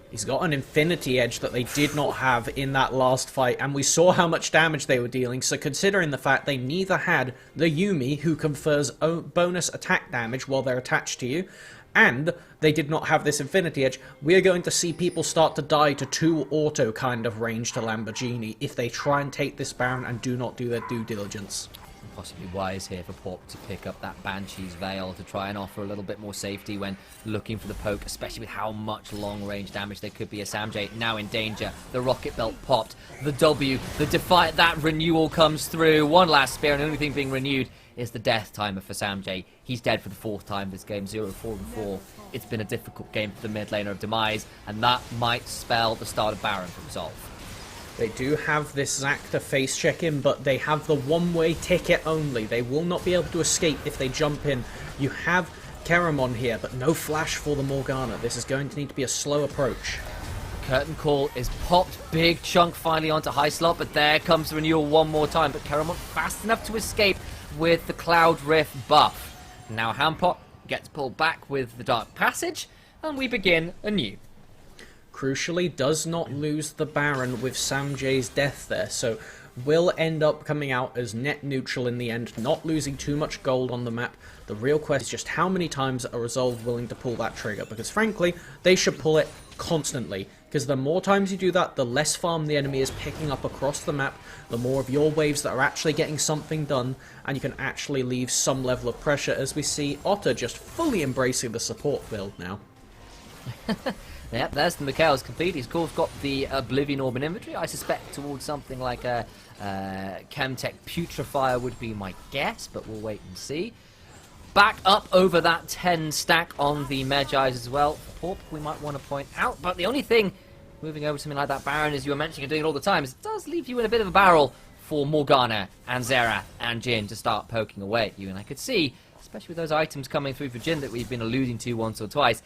He's got an Infinity Edge that they did not have in that last fight, and we saw how much damage they were dealing, so considering the fact they neither had the Yuumi, who confers bonus attack damage while they're attached to you, and they did not have this Infinity Edge, we are going to see people start to die to 2 auto kind of range to Lamborghini if they try and take this Baron and do not do their due diligence. Possibly wise here for Pop to pick up that Banshee's Veil to try and offer a little bit more safety when looking for the poke, especially with how much long-range damage there could be. A Samjay now in danger. The rocket belt popped. The W, the Defiant, that renewal comes through. One last spear, and the only thing being renewed is the death timer for Samjay. He's dead for the 4th time this game, 0-4-4. It's been a difficult game for the mid laner of Demise, and that might spell the start of Baron for Resolve. They do have this Zac to face check in, but they have the one-way ticket only. They will not be able to escape if they jump in. You have Keramon here, but no flash for the Morgana. This is going to need to be a slow approach. Curtain Call is popped. Big chunk finally onto High Slot, but there comes Renewal one more time. But Keramon fast enough to escape with the Cloud Rift buff. Now Hampot gets pulled back with the Dark Passage, and we begin anew. Crucially, does not lose the Baron with Samjay's death there, so will end up coming out as net neutral in the end, not losing too much gold on the map. The real question is just how many times are Resolve willing to pull that trigger, because frankly, they should pull it constantly, because the more times you do that, the less farm the enemy is picking up across the map, the more of your waves that are actually getting something done, and you can actually leave some level of pressure, as we see Otter just fully embracing the support build now. Yep, there's the Mikhail's complete. He's of course got the Oblivion Orb in inventory. I suspect towards something like a Chemtech Putrefier would be my guess, but we'll wait and see. Back up over that 10 stack on the Medjais as well. Porp we might want to point out, but the only thing moving over to something like that Baron, as you were mentioning and doing it all the time, is it does leave you in a bit of a barrel for Morgana and Xerath and Jhin to start poking away at you. And I could see, especially with those items coming through for Jhin that we've been alluding to once or twice,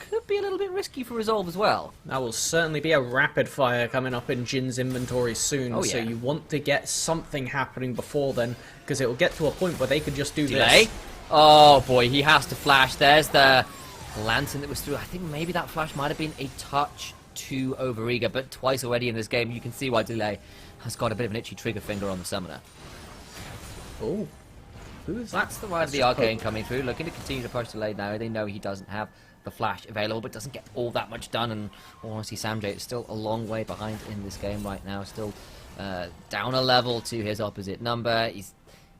could be a little bit risky for Resolve as well. That will certainly be a rapid fire coming up in Jin's inventory soon, Oh, yeah. so you want to get something happening before then, because it will get to a point where they could just do Delay. this. Oh boy, he has to flash. There's the Lantern that was through. I think maybe that flash might have been a touch too overeager, but twice already in this game you can see why Delay has got a bit of an itchy trigger finger on the Summoner. Oh, who is that? That's the Ride of the Arcane coming through, looking to continue to push Delay now. They know he doesn't have the flash available, but doesn't get all that much done, and honestly Samjay is still a long way behind in this game right now, still down a level to his opposite number. He's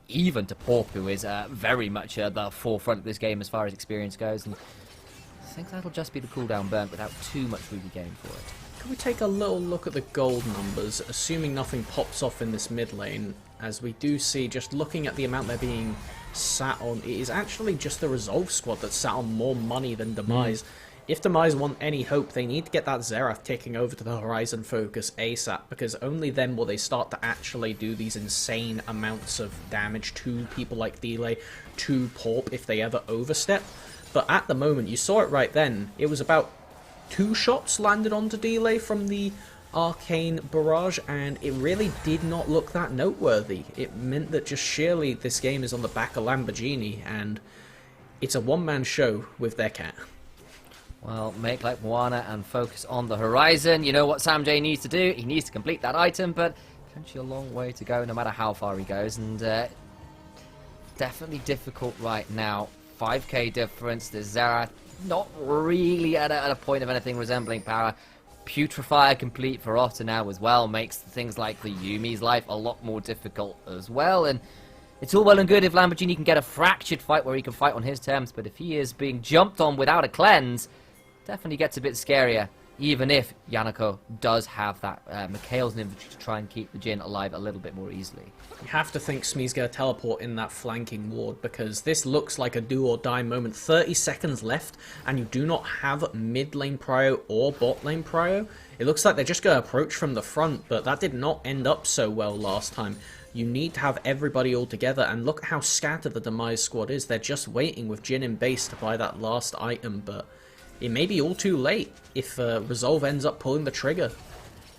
even to Porp, who is very much at the forefront of this game as far as experience goes, and I think that'll just be the cooldown burnt without too much really gain for it. Can we take a little look at the gold numbers, assuming nothing pops off in this mid lane, as we do see, just looking at the amount they're being sat on, it is actually just the Resolve squad that's sat on more money than Demise. If Demise want any hope, they need to get that Xerath ticking over to the Horizon focus ASAP, because only then will they start to actually do these insane amounts of damage to people like Delay, to Porp if they ever overstep. But at the moment, you saw it right then, it was about 2 shots landed onto Delay from the Arcane Barrage, and it really did not look that noteworthy. It meant that just sheerly this game is on the back of Lamborghini, and it's a one-man show with their cat. Well, make like Moana and focus on the Horizon. You know what Samjay needs to do? He needs to complete that item, but potentially a long way to go no matter how far he goes, and definitely difficult right now. 5k difference, the Xerath not really at a point of anything resembling power. Putrefier complete for Otter now as well makes things like the Yumi's life a lot more difficult as well, and it's all well and good if Lamborghini can get a fractured fight where he can fight on his terms, but if he is being jumped on without a cleanse, definitely gets a bit scarier, even if Yanako does have that Mikhail's inventory to try and keep the Jhin alive a little bit more easily. You have to think Smee's going to teleport in that flanking ward, because this looks like a do or die moment. 30 seconds left, and you do not have mid lane prio or bot lane prio. It looks like they're just going to approach from the front, but that did not end up so well last time. You need to have everybody all together, and look how scattered the Demise squad is. They're just waiting with Jhin in base to buy that last item, but it may be all too late if Resolve ends up pulling the trigger.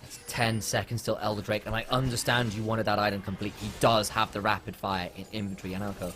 It's 10 seconds till Elder Drake, and I understand you wanted that item complete. He does have the rapid fire in inventory. Yanako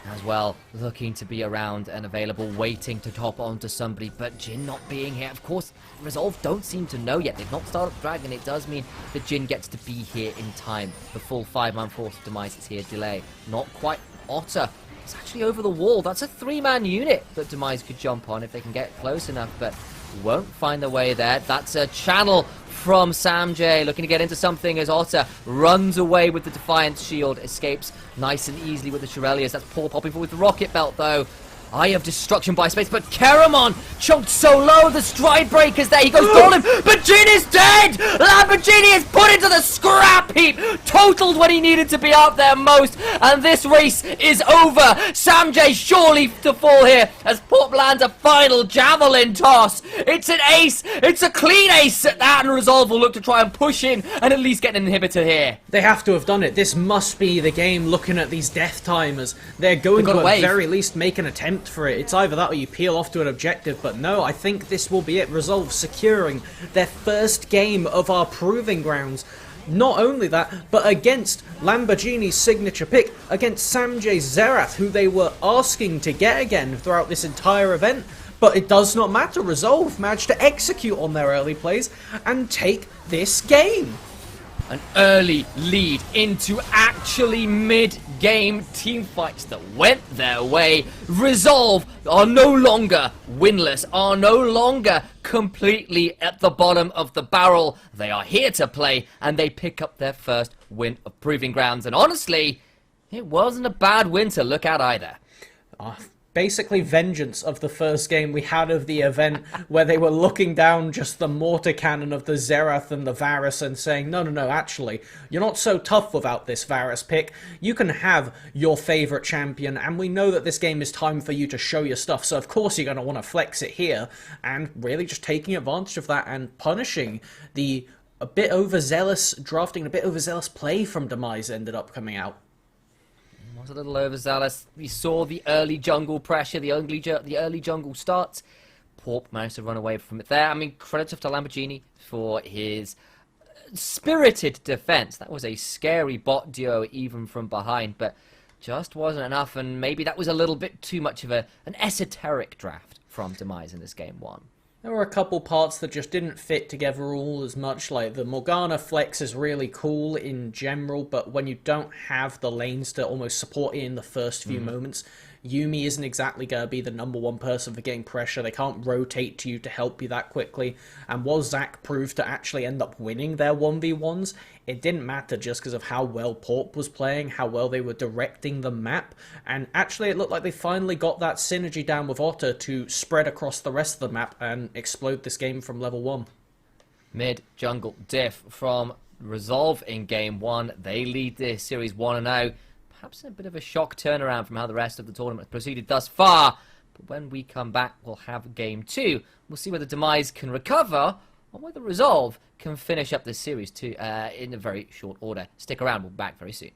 as well, looking to be around and available, waiting to top onto somebody, but Jhin not being here. Of course, Resolve don't seem to know yet. They've not started the Dragon. It does mean that Jhin gets to be here in time. The full 5-man force of Demise is here. Delay. Not quite. Otter. It's actually over the wall. That's a 3-man unit that Demise could jump on if they can get close enough, but won't find their way there. That's a channel from Samjay, looking to get into something as Otter runs away with the Defiance shield, escapes nice and easily with the Shurelius. That's Paul popping forward with the Rocket Belt, though. Eye of Destruction by space, but Keramon choked so low, the stride breakers there, he goes golden, but Jin is dead! Lamborghini is put into the scrap heap, totaled when he needed to be out there most, and this race is over. Samjay surely to fall here, as Pop lands a final javelin toss. It's an ace, it's a clean ace at that, and Resolve will look to try and push in, and at least get an inhibitor here. They have to have done it. This must be the game looking at these death timers. They're going to at very least make an attempt for it. It's either that or you peel off to an objective, but no, I think this will be it. Resolve securing their first game of our proving grounds. Not only that, but against Lamborghini's signature pick, against Samjay Xerath, who they were asking to get again throughout this entire event. But it does not matter. Resolve managed to execute on their early plays and take this game. An early lead into actually mid-game teamfights that went their way. Resolve are no longer winless, are no longer completely at the bottom of the barrel. They are here to play, and they pick up their first win of Proving Grounds. And honestly, it wasn't a bad win to look at either. Basically vengeance of the first game we had of the event, where they were looking down just the mortar cannon of the Xerath and the Varus and saying, no, actually, you're not so tough without this Varus pick. You can have your favourite champion, and we know that this game is time for you to show your stuff, so of course you're going to want to flex it here, and really just taking advantage of that and punishing the a bit overzealous drafting, a bit overzealous play from Demise ended up coming out. Was a little overzealous. We saw the early jungle pressure, the early jungle starts. Porp managed to run away from it there. I mean, credit to Lamborghini for his spirited defense. That was a scary bot duo even from behind, but just wasn't enough, and maybe that was a little bit too much of an esoteric draft from Demise in this game one. There were a couple parts that just didn't fit together all as much, like the Morgana flex is really cool in general, but when you don't have the lanes to almost support it in the first few moments, Yuumi isn't exactly going to be the number one person for getting pressure. They can't rotate to you to help you that quickly, and while Zac proved to actually end up winning their 1v1s, it didn't matter just because of how well Porp was playing, how well they were directing the map, and actually it looked like they finally got that synergy down with Otter to spread across the rest of the map and explode this game from level 1. Mid-jungle diff from Resolve in game one. They lead this series 1-0. Perhaps a bit of a shock turnaround from how the rest of the tournament proceeded thus far. But when we come back, we'll have game two. We'll see whether Demise can recover or whether Resolve can finish up this series too in a very short order. Stick around, we'll be back very soon.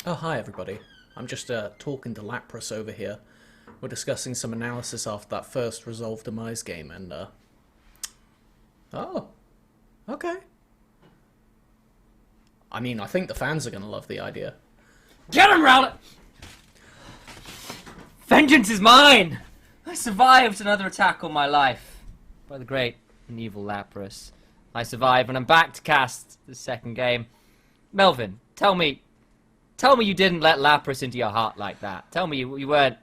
Oh, hi everybody. I'm just talking to Lapras over here. We're discussing some analysis after that first Resolve Demise game, and oh, okay. I mean, I think the fans are going to love the idea. Get him, Rowlet! Vengeance is mine! I survived another attack on my life by the great and evil Lapras. I survived, and I'm back to cast the second game. Melvin, tell me you didn't let Lapras into your heart like that. Tell me you weren't...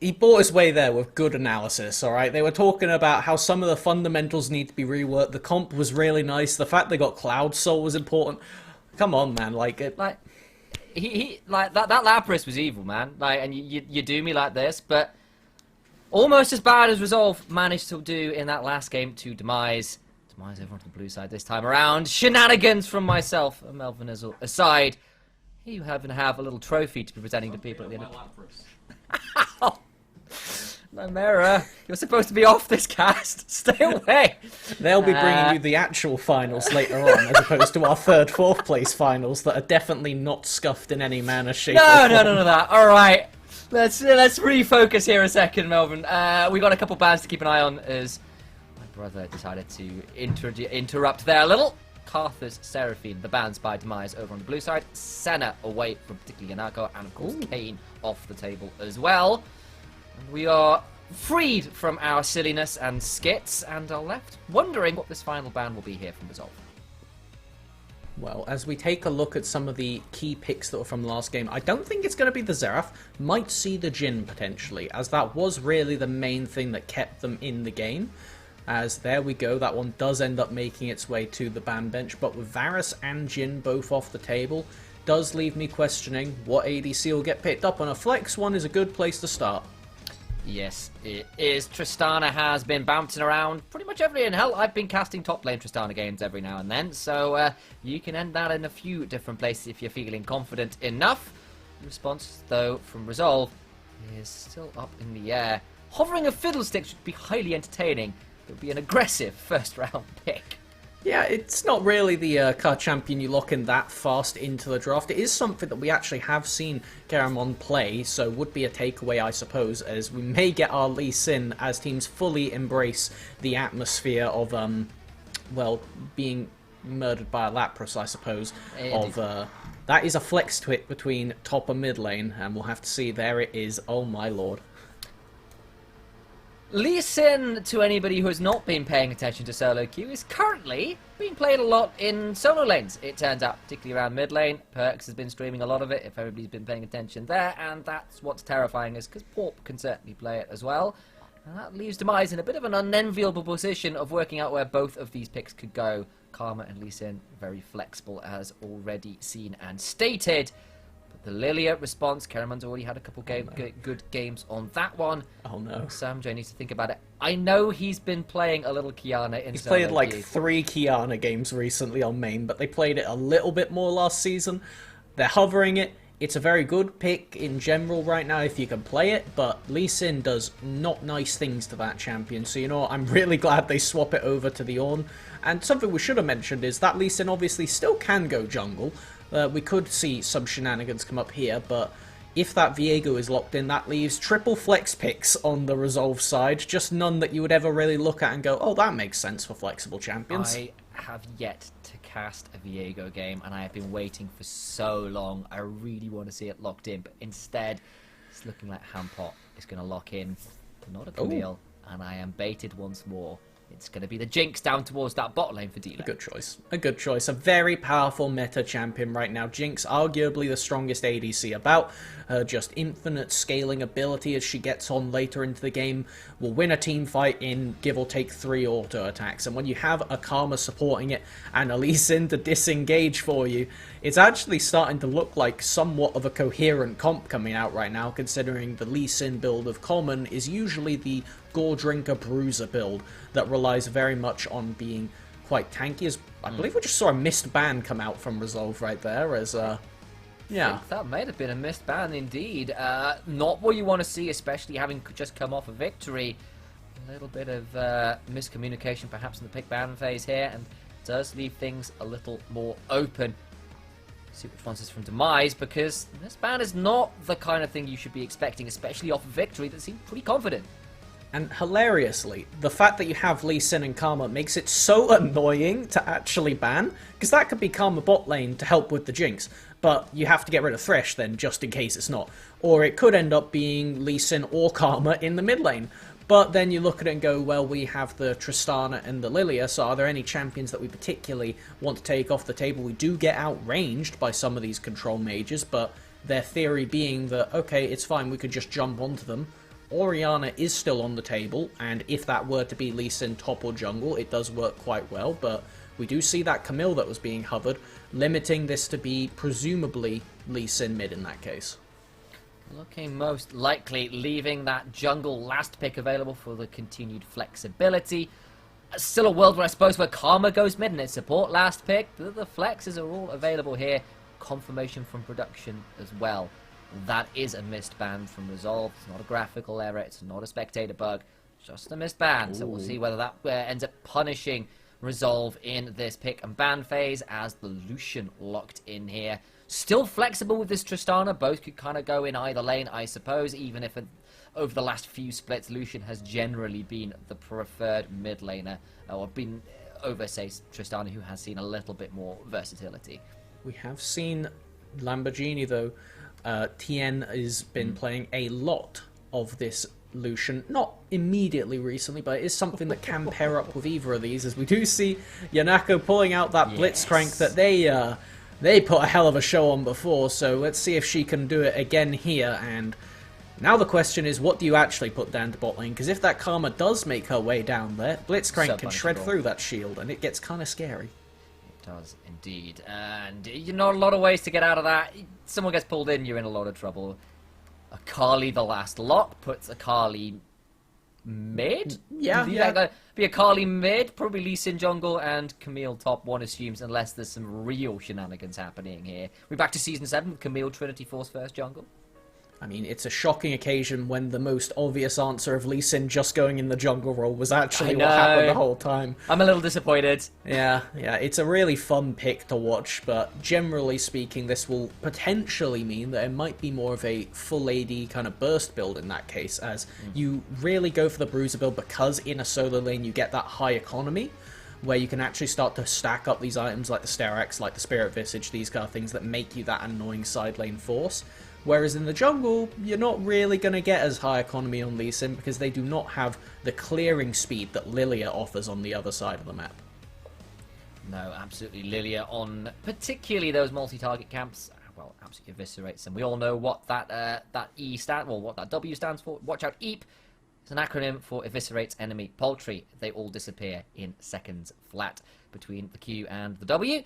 He bought his way there with good analysis, alright? They were talking about how some of the fundamentals need to be reworked. The comp was really nice. The fact they got Cloud Soul was important. Come on, man. Like, he that Lapras was evil, man. Like, and you do me like this, but almost as bad as Resolve managed to do in that last game to Demise. Demise over on the blue side this time around. Shenanigans from myself and Melvin aside. Here you have a little trophy to be presenting to people at the end of... Lamera, you're supposed to be off this cast. Stay away. They'll be bringing you the actual finals later on, as opposed to our third, fourth place finals that are definitely not scuffed in any manner, shape, or form. No, none of that. All right, let's refocus here a second, Melvin. We got a couple bands to keep an eye on as my brother decided to interrupt there a little. Carthus, Seraphine, the bands by Demise over on the blue side. Senna away from particularly Yanako, and of course Kane off the table as well. We are freed from our silliness and skits and are left wondering what this final ban will be here from Resolve. Well, as we take a look at some of the key picks that were from the last game, I don't think it's going to be the Xerath. Might see the Jhin potentially, as that was really the main thing that kept them in the game. As there we go, that one does end up making its way to the ban bench, but with Varus and Jhin both off the table, does leave me questioning what ADC will get picked up on. A flex one is a good place to start. Yes, it is. Tristana has been bouncing around pretty much every... And hell, I've been casting top lane Tristana games every now and then, so you can end that in a few different places if you're feeling confident enough. The response, though, from Resolve is still up in the air. Hovering a Fiddlestick should be highly entertaining. It would be an aggressive first-round pick. Yeah, it's not really the card champion you lock in that fast into the draft. It is something that we actually have seen Garamond play, so would be a takeaway, I suppose, as we may get our Lee Sin as teams fully embrace the atmosphere of, well, being murdered by a Lapras, I suppose. That is a flex twit between top and mid lane, and we'll have to see. There it is. Oh my lord. Lee Sin, to anybody who has not been paying attention to solo queue, is currently being played a lot in solo lanes. It turns out, particularly around mid lane. Perks has been streaming a lot of it, if everybody's been paying attention there, and that's what's terrifying us, because Porp can certainly play it as well. And that leaves Demise in a bit of an unenviable position of working out where both of these picks could go. Karma and Lee Sin, very flexible, as already seen and stated. The Lilia response, Karaman's already had a couple good games on that one. Oh no. Samjo needs to think about it. I know he's been playing a little Kiana in He's solo played like queue. 3 Kiana games recently on main, but they played it a little bit more last season. They're hovering it. It's a very good pick in general right now if you can play it, but Lee Sin does not nice things to that champion. So, you know, I'm really glad they swap it over to the Ornn. And something we should have mentioned is that Lee Sin obviously still can go jungle. We could see some shenanigans come up here, but if that Viego is locked in, that leaves triple flex picks on the Resolve side. Just none that you would ever really look at and go, oh, that makes sense for flexible champions. I have yet to cast a Viego game, and I have been waiting for so long. I really want to see it locked in, but instead, it's looking like Hampot is going to lock in, not a Camille, and I am baited once more. It's going to be the Jinx down towards that bot lane for Dealer. A good choice. A good choice. A very powerful meta champion right now. Jinx, arguably the strongest ADC about. Her just infinite scaling ability as she gets on later into the game will win a team fight in give or take 3 auto attacks. And when you have a Karma supporting it and a Lee Sin to disengage for you, it's actually starting to look like somewhat of a coherent comp coming out right now, considering the Lee Sin build of Common is usually the Gore Drinker Bruiser build that relies very much on being quite tanky. As I believe we just saw a missed ban come out from Resolve right there, as yeah. That might have been a missed ban indeed. Not what you want to see, especially having just come off a victory. A little bit of miscommunication perhaps in the pick ban phase here, and does leave things a little more open. See which one's is from Demise, because this ban is not the kind of thing you should be expecting, especially off a victory that seemed pretty confident. And hilariously, the fact that you have Lee Sin and Karma makes it so annoying to actually ban, because that could be Karma bot lane to help with the Jinx, but you have to get rid of Thresh then, just in case it's not. Or it could end up being Lee Sin or Karma in the mid lane. But then you look at it and go, well, we have the Tristana and the Lilia, so are there any champions that we particularly want to take off the table? We do get outranged by some of these control mages, but their theory being that, okay, it's fine, we could just jump onto them. Orianna is still on the table, and if that were to be Lee Sin top or jungle, it does work quite well, but we do see that Camille that was being hovered, limiting this to be presumably Lee Sin mid in that case. Looking most likely leaving that jungle last pick available for the continued flexibility. Still a world where I suppose where Karma goes mid and its support last pick. The flexes are all available here. Confirmation from production as well. That is a missed ban from Resolve. It's not a graphical error. It's not a spectator bug. Just a missed ban. So we'll see whether that ends up punishing Resolve in this pick and ban phase as the Lucian locked in here. Still flexible with this Tristana. Both could kind of go in either lane, I suppose, even if over the last few splits, Lucian has generally been the preferred mid laner, or been over, say, Tristana, who has seen a little bit more versatility. We have seen Lamborghini, though. Tien has been playing a lot of this Lucian, not immediately recently, but it is something that can pair up with either of these, as we do see Yanako pulling out that Blitzcrank that they put a hell of a show on before, so let's see if she can do it again here. And now the question is, what do you actually put down to bot lane? Because if that Karma does make her way down there, Blitzcrank can shred through that shield, and it gets kind of scary. It does indeed, and you know, a lot of ways to get out of that. Someone gets pulled in, you're in a lot of trouble. Akali the last lock puts Akali mid? Yeah. Be Akali mid, probably Lee Sin jungle and Camille top, one assumes, unless there's some real shenanigans happening here. We're back to Season 7 with Camille Trinity Force first jungle. I mean, it's a shocking occasion when the most obvious answer of Lee Sin just going in the jungle role was actually what happened the whole time. I'm a little disappointed. Yeah, it's a really fun pick to watch, but generally speaking, this will potentially mean that it might be more of a full AD kind of burst build in that case, as you really go for the bruiser build because in a solo lane you get that high economy, where you can actually start to stack up these items like the Sterex, like the Spirit Visage, these kind of things that make you that annoying side lane force. Whereas in the jungle, you're not really going to get as high economy on Lee Sin because they do not have the clearing speed that Lilia offers on the other side of the map. No, absolutely. Lilia on particularly those multi-target camps, well, absolutely eviscerates them. We all know what that E stand, well, what that W stands for. Watch out, EEP. It's an acronym for eviscerates enemy poultry. They all disappear in seconds flat between the Q and the W.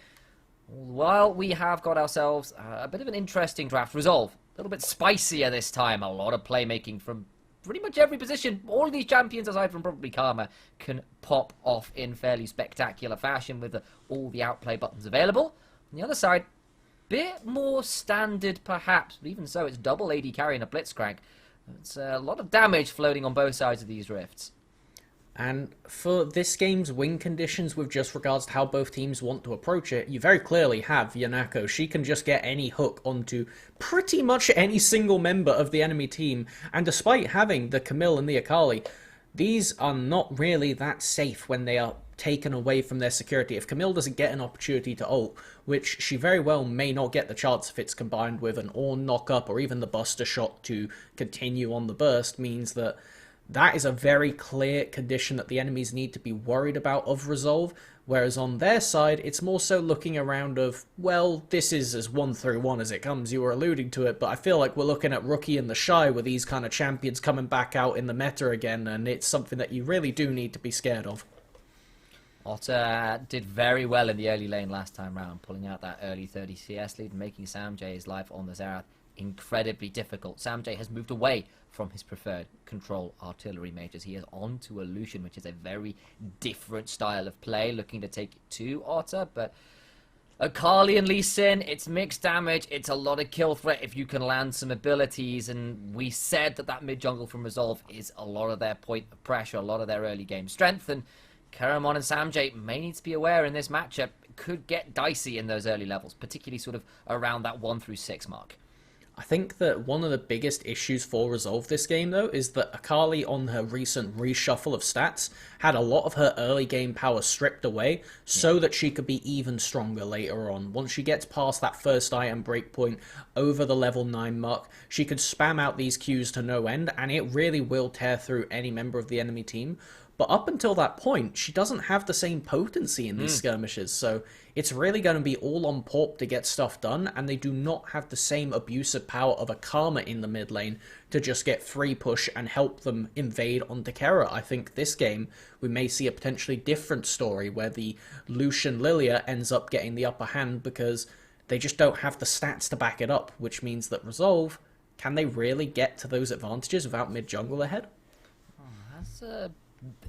While we have got ourselves a bit of an interesting draft. Resolve, a little bit spicier this time. A lot of playmaking from pretty much every position. All of these champions, aside from probably Karma, can pop off in fairly spectacular fashion with all the outplay buttons available. On the other side, bit more standard perhaps, but even so, it's double AD carry and a Blitzcrank. It's a lot of damage floating on both sides of these rifts. And for this game's win conditions with just regards to how both teams want to approach it, you very clearly have Yanako. She can just get any hook onto pretty much any single member of the enemy team, and despite having the Camille and the Akali, these are not really that safe when they are taken away from their security. If Camille doesn't get an opportunity to ult, which she very well may not get the chance if it's combined with an Ornn knock-up or even the Buster shot to continue on the burst, means that that is a very clear condition that the enemies need to be worried about of Resolve, whereas on their side, it's more so looking around of, well, this is as 1-3-1 as it comes, you were alluding to it, but I feel like we're looking at Rookie and the Shy with these kind of champions coming back out in the meta again, and it's something that you really do need to be scared of. Otter did very well in the early lane last time round, pulling out that early 30 CS lead and making Samjay's life on the Xerath incredibly difficult. Samjay has moved away from his preferred control artillery mages. He is on to a Lucian, which is a very different style of play, looking to take it to Otter, but Akali and Lee Sin, it's mixed damage, it's a lot of kill threat if you can land some abilities, and we said that mid jungle from Resolve is a lot of their point of pressure, a lot of their early game strength, and Karamon and Samjay may need to be aware in this matchup. could get dicey in those early levels, particularly sort of around that 1 through 6 mark. I think that one of the biggest issues for Resolve this game, though, is that Akali on her recent reshuffle of stats had a lot of her early game power stripped away so that she could be even stronger later on. Once she gets past that first item breakpoint over the level 9 mark, she could spam out these Qs to no end, and it really will tear through any member of the enemy team. But up until that point, she doesn't have the same potency in these skirmishes, so it's really going to be all on Porp to get stuff done, and they do not have the same abusive power of a Karma in the mid lane to just get free push and help them invade onto Kera. I think this game, we may see a potentially different story where the Lucian Lilia ends up getting the upper hand because they just don't have the stats to back it up, which means that Resolve, can they really get to those advantages without mid-jungle ahead? That's a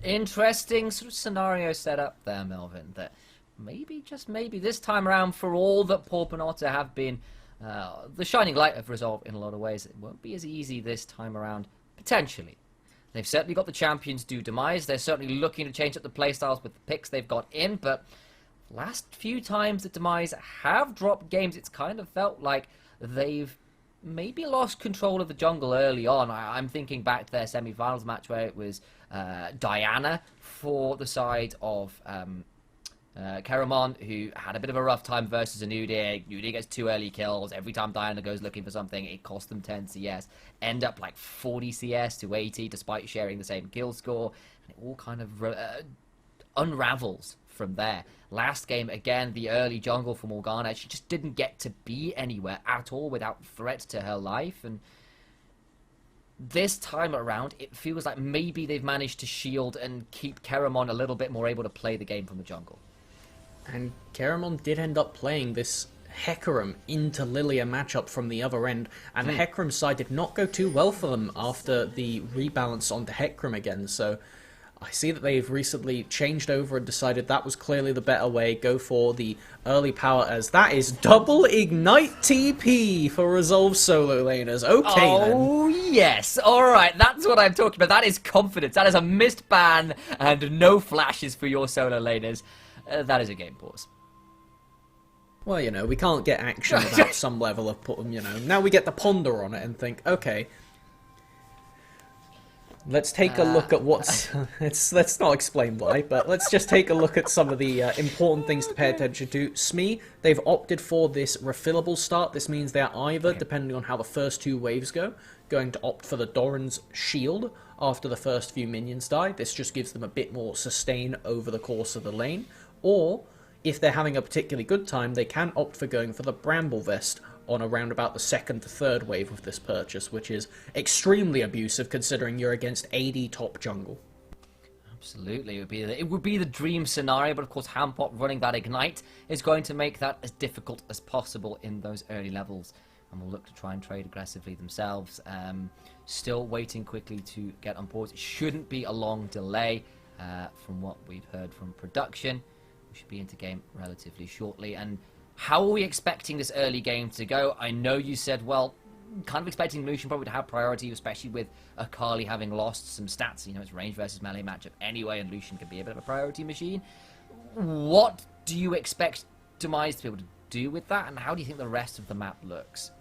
interesting sort of scenario set up there, Melvin, that maybe, just maybe, this time around, for all that Porp and Otter have been the shining light of Resolve in a lot of ways, it won't be as easy this time around, potentially. They've certainly got the champions do Demise, they're certainly looking to change up the playstyles with the picks they've got in, but last few times that Demise have dropped games, it's kind of felt like they've maybe lost control of the jungle early on. I'm thinking back to their semi-finals match where it was Diana for the side of Keramon, who had a bit of a rough time versus a Nude. Nude gets 2 early kills. Every time Diana goes looking for something, it costs them 10 CS. End up like 40 CS to 80 despite sharing the same kill score. And it all kind of unravels from there. Last game, again, the early jungle for Morgana, she just didn't get to be anywhere at all without threat to her life. And this time around, it feels like maybe they've managed to shield and keep Keramon a little bit more able to play the game from the jungle. And Keramon did end up playing this Hecarim into Lilia matchup from the other end, and the Hecarim side did not go too well for them after the rebalance onto Hecarim again, so I see that they've recently changed over and decided that was clearly the better way. Go for the early power, as that is double ignite TP for Resolve solo laners. Okay, oh, then. Yes. All right. That's what I'm talking about. That is confidence. That is a missed ban and no flashes for your solo laners. That is a game pause. Well, you know, we can't get action without some level of, you know, now we get to ponder on it and think, okay, let's take a look at what's... let's not explain why, but let's just take a look at some of the important things to pay attention to. SME, they've opted for this refillable start. This means they're either, depending on how the first 2 waves go, going to opt for the Doran's shield after the first few minions die. This just gives them a bit more sustain over the course of the lane. Or, if they're having a particularly good time, they can opt for going for the Bramble Vest on around about the 2nd to 3rd wave of this purchase, which is extremely abusive considering you're against AD top jungle. Absolutely, it would be the dream scenario, but of course Hampot running that Ignite is going to make that as difficult as possible in those early levels, and will look to try and trade aggressively themselves. Still waiting quickly to get on board. It shouldn't be a long delay from what we've heard from production. We should be into game relatively shortly. And how are we expecting this early game to go? I know you said, well, kind of expecting Lucian probably to have priority, especially with Akali having lost some stats. You know, it's range versus melee matchup anyway, and Lucian can be a bit of a priority machine. What do you expect Demise to be able to do with that, and how do you think the rest of the map looks?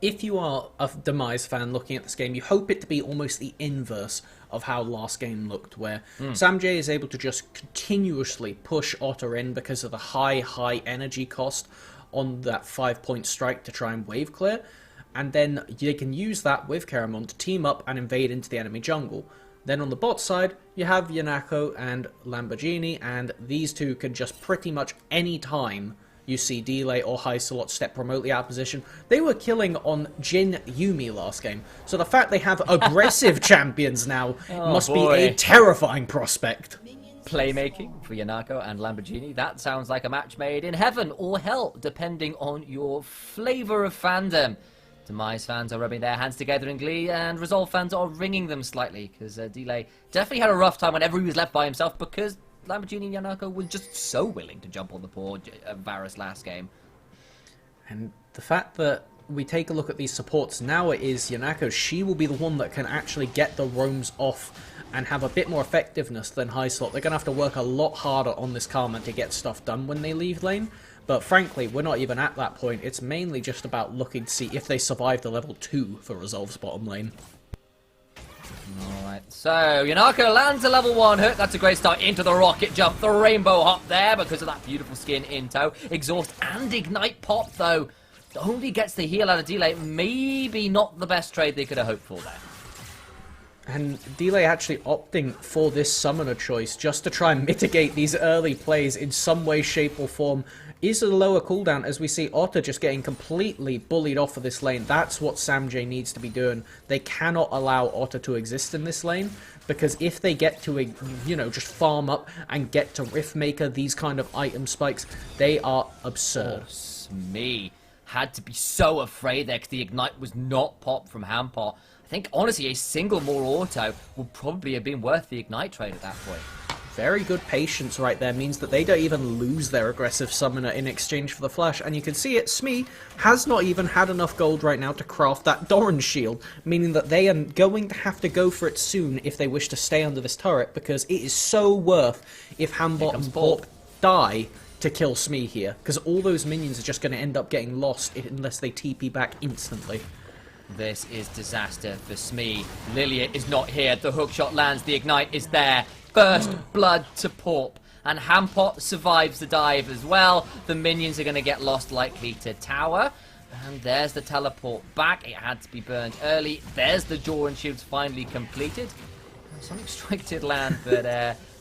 If you are a Demise fan looking at this game, you hope it to be almost the inverse of how last game looked, where Samj is able to just continuously push Otter in because of the high energy cost on that 5-point strike to try and wave clear, and then they can use that with Keramon to team up and invade into the enemy jungle. Then on the bot side, you have Yanako and Lamborghini, and these two can just pretty much any time you see Delay or Hycelot step remotely out of position. They were killing on Jin Yumi last game, so the fact they have aggressive champions now must be a terrifying prospect. Playmaking for Yanako and Lamborghini, that sounds like a match made in heaven or hell, depending on your flavour of fandom. Demise fans are rubbing their hands together in glee, and Resolve fans are wringing them slightly, because Delay definitely had a rough time whenever he was left by himself, because Lamborghini and Yanako were just so willing to jump on the poor Varus last game. And the fact that we take a look at these supports, now it is Yanako. She will be the one that can actually get the roams off and have a bit more effectiveness than High Slot. They're going to have to work a lot harder on this Karma to get stuff done when they leave lane. But frankly, we're not even at that point. It's mainly just about looking to see if they survive the level 2 for Resolve's bottom lane. Alright, so Yanako lands a level 1 hook. That's a great start into the rocket jump. The rainbow hop there because of that beautiful skin in tow. Exhaust and ignite pop, though. Only gets the heal out of Delay. Maybe not the best trade they could have hoped for there. And Delay actually opting for this summoner choice just to try and mitigate these early plays in some way, shape or form is a lower cooldown, as we see Otter just getting completely bullied off of this lane. That's what Samjay needs to be doing. They cannot allow Otter to exist in this lane, because if they get to, just farm up and get to Riftmaker, these kind of item spikes, they are absurd. Oh, Smee had to be so afraid there because the ignite was not popped from Hampot. I think, honestly, a single more auto would probably have been worth the ignite trade at that point. Very good patience right there means that they don't even lose their aggressive summoner in exchange for the flash. And you can see it, Smee has not even had enough gold right now to craft that Doran shield, meaning that they are going to have to go for it soon if they wish to stay under this turret, because it is so worth if Hambot and Pop die to kill Smee here, because all those minions are just going to end up getting lost unless they TP back instantly. This is disaster for Smee. Lilia is not here. The hookshot lands. The ignite is there. First blood to Porp. And Hampot survives the dive as well. The minions are going to get lost, likely to tower. And there's the teleport back. It had to be burned early. There's the Jaw and Shields finally completed. Some restricted land, but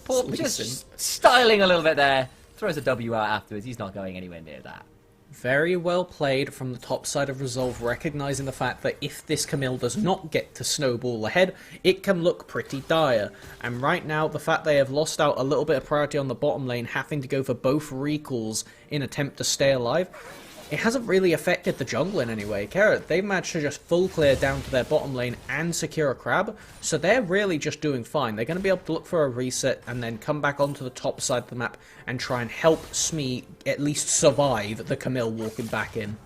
Porp just styling a little bit there. Throws a W out afterwards. He's not going anywhere near that. Very well played from the top side of Resolve, recognizing the fact that if this Camille does not get to snowball ahead, it can look pretty dire. And right now, the fact they have lost out a little bit of priority on the bottom lane, having to go for both recalls in attempt to stay alive, it hasn't really affected the jungle in any way. Carrot, they've managed to just full clear down to their bottom lane and secure a crab, so they're really just doing fine. They're going to be able to look for a reset and then come back onto the top side of the map and try and help Smee at least survive the Camille walking back in.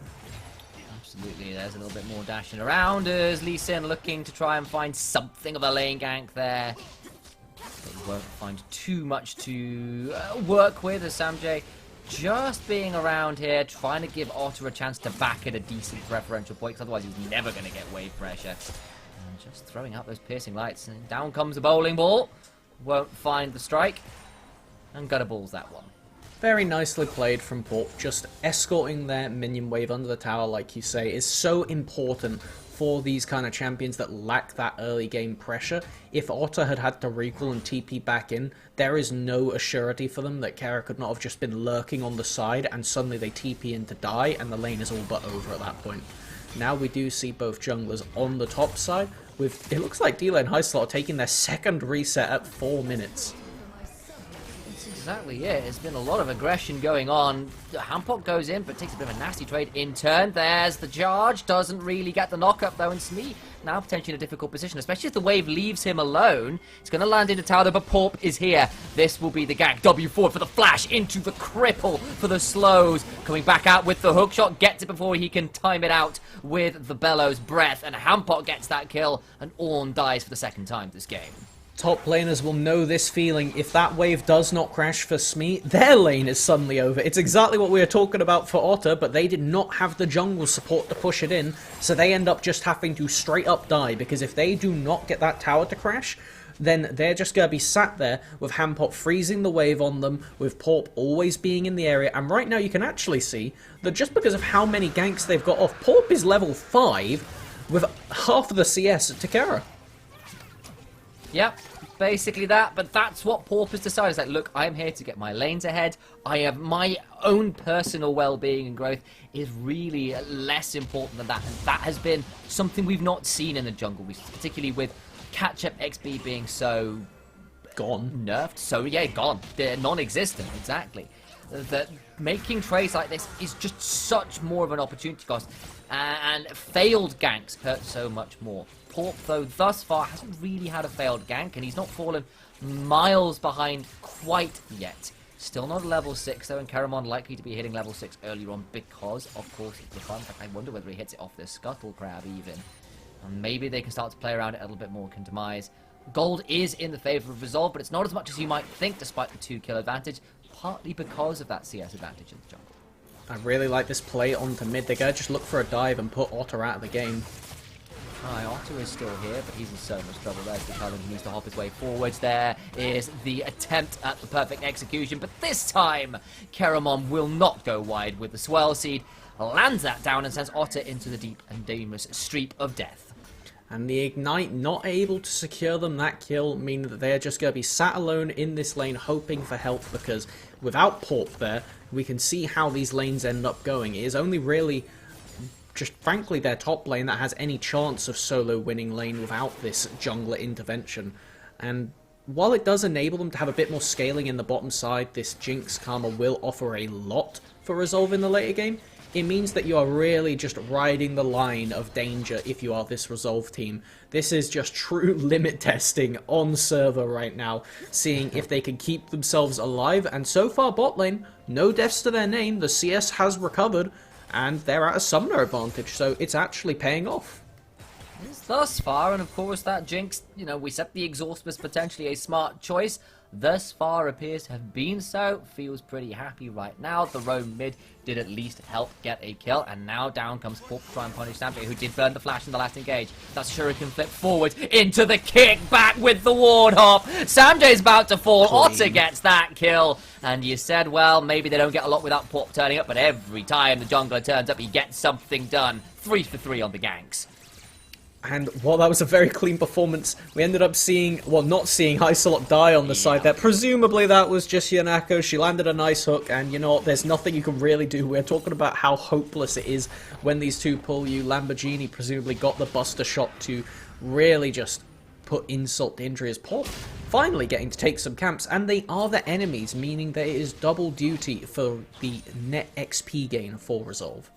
Absolutely, there's a little bit more dashing around as Lee Sin looking to try and find something of a lane gank there. But you won't find too much to work with as Samjay just being around here, trying to give Otter a chance to back at a decent preferential point, because otherwise he's never going to get wave pressure. And just throwing out those piercing lights, and down comes a bowling ball. Won't find the strike, and gutter balls that one. Very nicely played from Porp. Just escorting their minion wave under the tower, like you say, is so important for these kind of champions that lack that early game pressure. If Otter had had to recall and TP back in, there is no assurity for them that Kara could not have just been lurking on the side and suddenly they TP in to die and the lane is all but over at that point. Now we do see both junglers on the top side, with, it looks like Dila and High Slot are taking their second reset at 4 minutes. Exactly, yeah. There's been a lot of aggression going on. Hampot goes in, but takes a bit of a nasty trade in turn. There's the charge. Doesn't really get the knock-up, though, and Smee now potentially in a difficult position, especially if the wave leaves him alone. It's going to land into tower, but Porp is here. This will be the gank. W forward for the flash into the cripple for the slows. Coming back out with the hookshot. Gets it before he can time it out with the bellows breath, and Hampot gets that kill, and Ornn dies for the second time this game. Top laners will know this feeling. If that wave does not crash for Smee, their lane is suddenly over. It's exactly what we were talking about for Otter, but they did not have the jungle support to push it in, so they end up just having to straight up die, because if they do not get that tower to crash, then they're just going to be sat there with Hampot freezing the wave on them, with Porp always being in the area, and right now you can actually see that just because of how many ganks they've got off, Porp is level 5 with half of the CS at Takara. Yep, basically that, but that's what Porp has decided. It's like, look, I'm here to get my lanes ahead. I have my own personal well-being and growth is really less important than that, and that has been something we've not seen in the jungle, particularly with catch-up XP being so Gone. Nerfed, so yeah, gone. They're non-existent, exactly. That making trades like this is just such more of an opportunity cost, and failed ganks hurt so much more. Porp, though, thus far hasn't really had a failed gank, and he's not fallen miles behind quite yet. Still not a level 6 though, and Karamon likely to be hitting level 6 earlier on because, of course, it's the fun. In fact, I wonder whether he hits it off the Scuttle Crab even. And maybe they can start to play around it a little bit more, can Demise. Gold is in the favour of Resolve, but it's not as much as you might think despite the 2 kill advantage, partly because of that CS advantage in the jungle. I really like this play onto mid. They're going to just look for a dive and put Otter out of the game. Otto is still here, but he's in so much trouble. There's the Cullen. He needs to hop his way forwards. There is the attempt at the perfect execution, but this time, Karamon will not go wide with the Swirl Seed, lands that down and sends Otter into the deep and dangerous Streep of Death. And the Ignite not able to secure them that kill, meaning that they're just going to be sat alone in this lane hoping for help, because without Porp there, we can see how these lanes end up going. It is only really just frankly their top lane that has any chance of solo winning lane without this jungler intervention. And while it does enable them to have a bit more scaling in the bottom side, this Jinx Karma will offer a lot for Resolve in the later game. It means that you are really just riding the line of danger if you are this Resolve team. This is just true limit testing on server right now, seeing if they can keep themselves alive. And so far bot lane, no deaths to their name, the CS has recovered, and they're at a summoner advantage, so it's actually paying off. Thus far, and of course that Jinx, we set the exhaust was potentially a smart choice. Thus far appears to have been so. Feels pretty happy right now. The roam mid did at least help get a kill, and now down comes Porp to try and punish Samjay, who did burn the flash in the last engage. That's Shuriken flip forward into the kick back with the ward hop. Samjay's about to fall. Otter gets that kill, and you said, well, maybe they don't get a lot without Porp turning up, but every time the jungler turns up, he gets something done. 3 for 3 on the ganks. And while that was a very clean performance, we ended up seeing, well, not seeing Hysolot die on the side there. Presumably that was just Yanako. She landed a nice hook, and you know what, there's nothing you can really do. We're talking about how hopeless it is when these two pull you. Lamborghini presumably got the buster shot to really just put insult to injury as Porp finally getting to take some camps, and they are the enemies, meaning that it is double duty for the net XP gain for Resolve.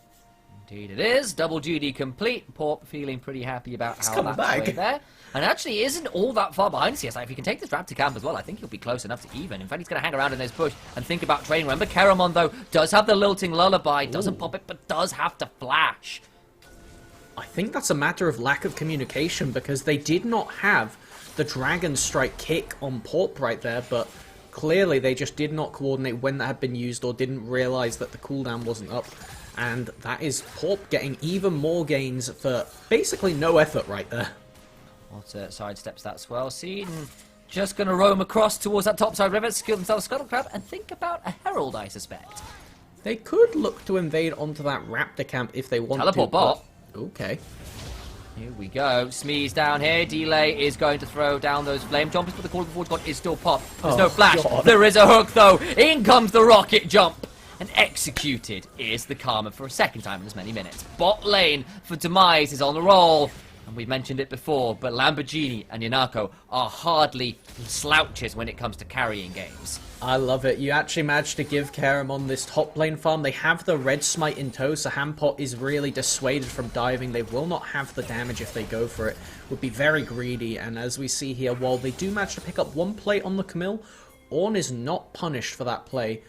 Indeed it is. Double duty complete. Porp feeling pretty happy about how that's back going there. And actually isn't all that far behind CSI. If you can take this Raptor camp as well, I think he'll be close enough to even. In fact, he's going to hang around in this bush and think about training. Remember, Karamon, though, does have the lilting lullaby. Doesn't pop it, but does have to flash. I think that's a matter of lack of communication, because they did not have the Dragon Strike kick on Porp right there, but clearly they just did not coordinate when that had been used or didn't realize that the cooldown wasn't up. And that is Porp getting even more gains for basically no effort right there. Otter sidesteps that Swirl Seed and just going to roam across towards that topside river, secure themselves a Scuttle Crab, and think about a Herald, I suspect. They could look to invade onto that Raptor camp if they want Teleport to. bot. Okay. Here we go. Smee's down here. Delay is going to throw down those flame jumpers, but the Call of the Forge God is still popped. There's no flash. God. There is a hook, though. In comes the rocket jump. And executed is the Karma for a second time in as many minutes. Bot lane for Demise is on the roll. And we've mentioned it before, but Lamborghini and Yanako are hardly slouches when it comes to carrying games. I love it. You actually managed to give Karamon this top lane farm. They have the red smite in tow, so Hampot is really dissuaded from diving. They will not have the damage if they go for it. Would be very greedy, and as we see here, while they do manage to pick up one play on the Camille, Ornn is not punished for that play.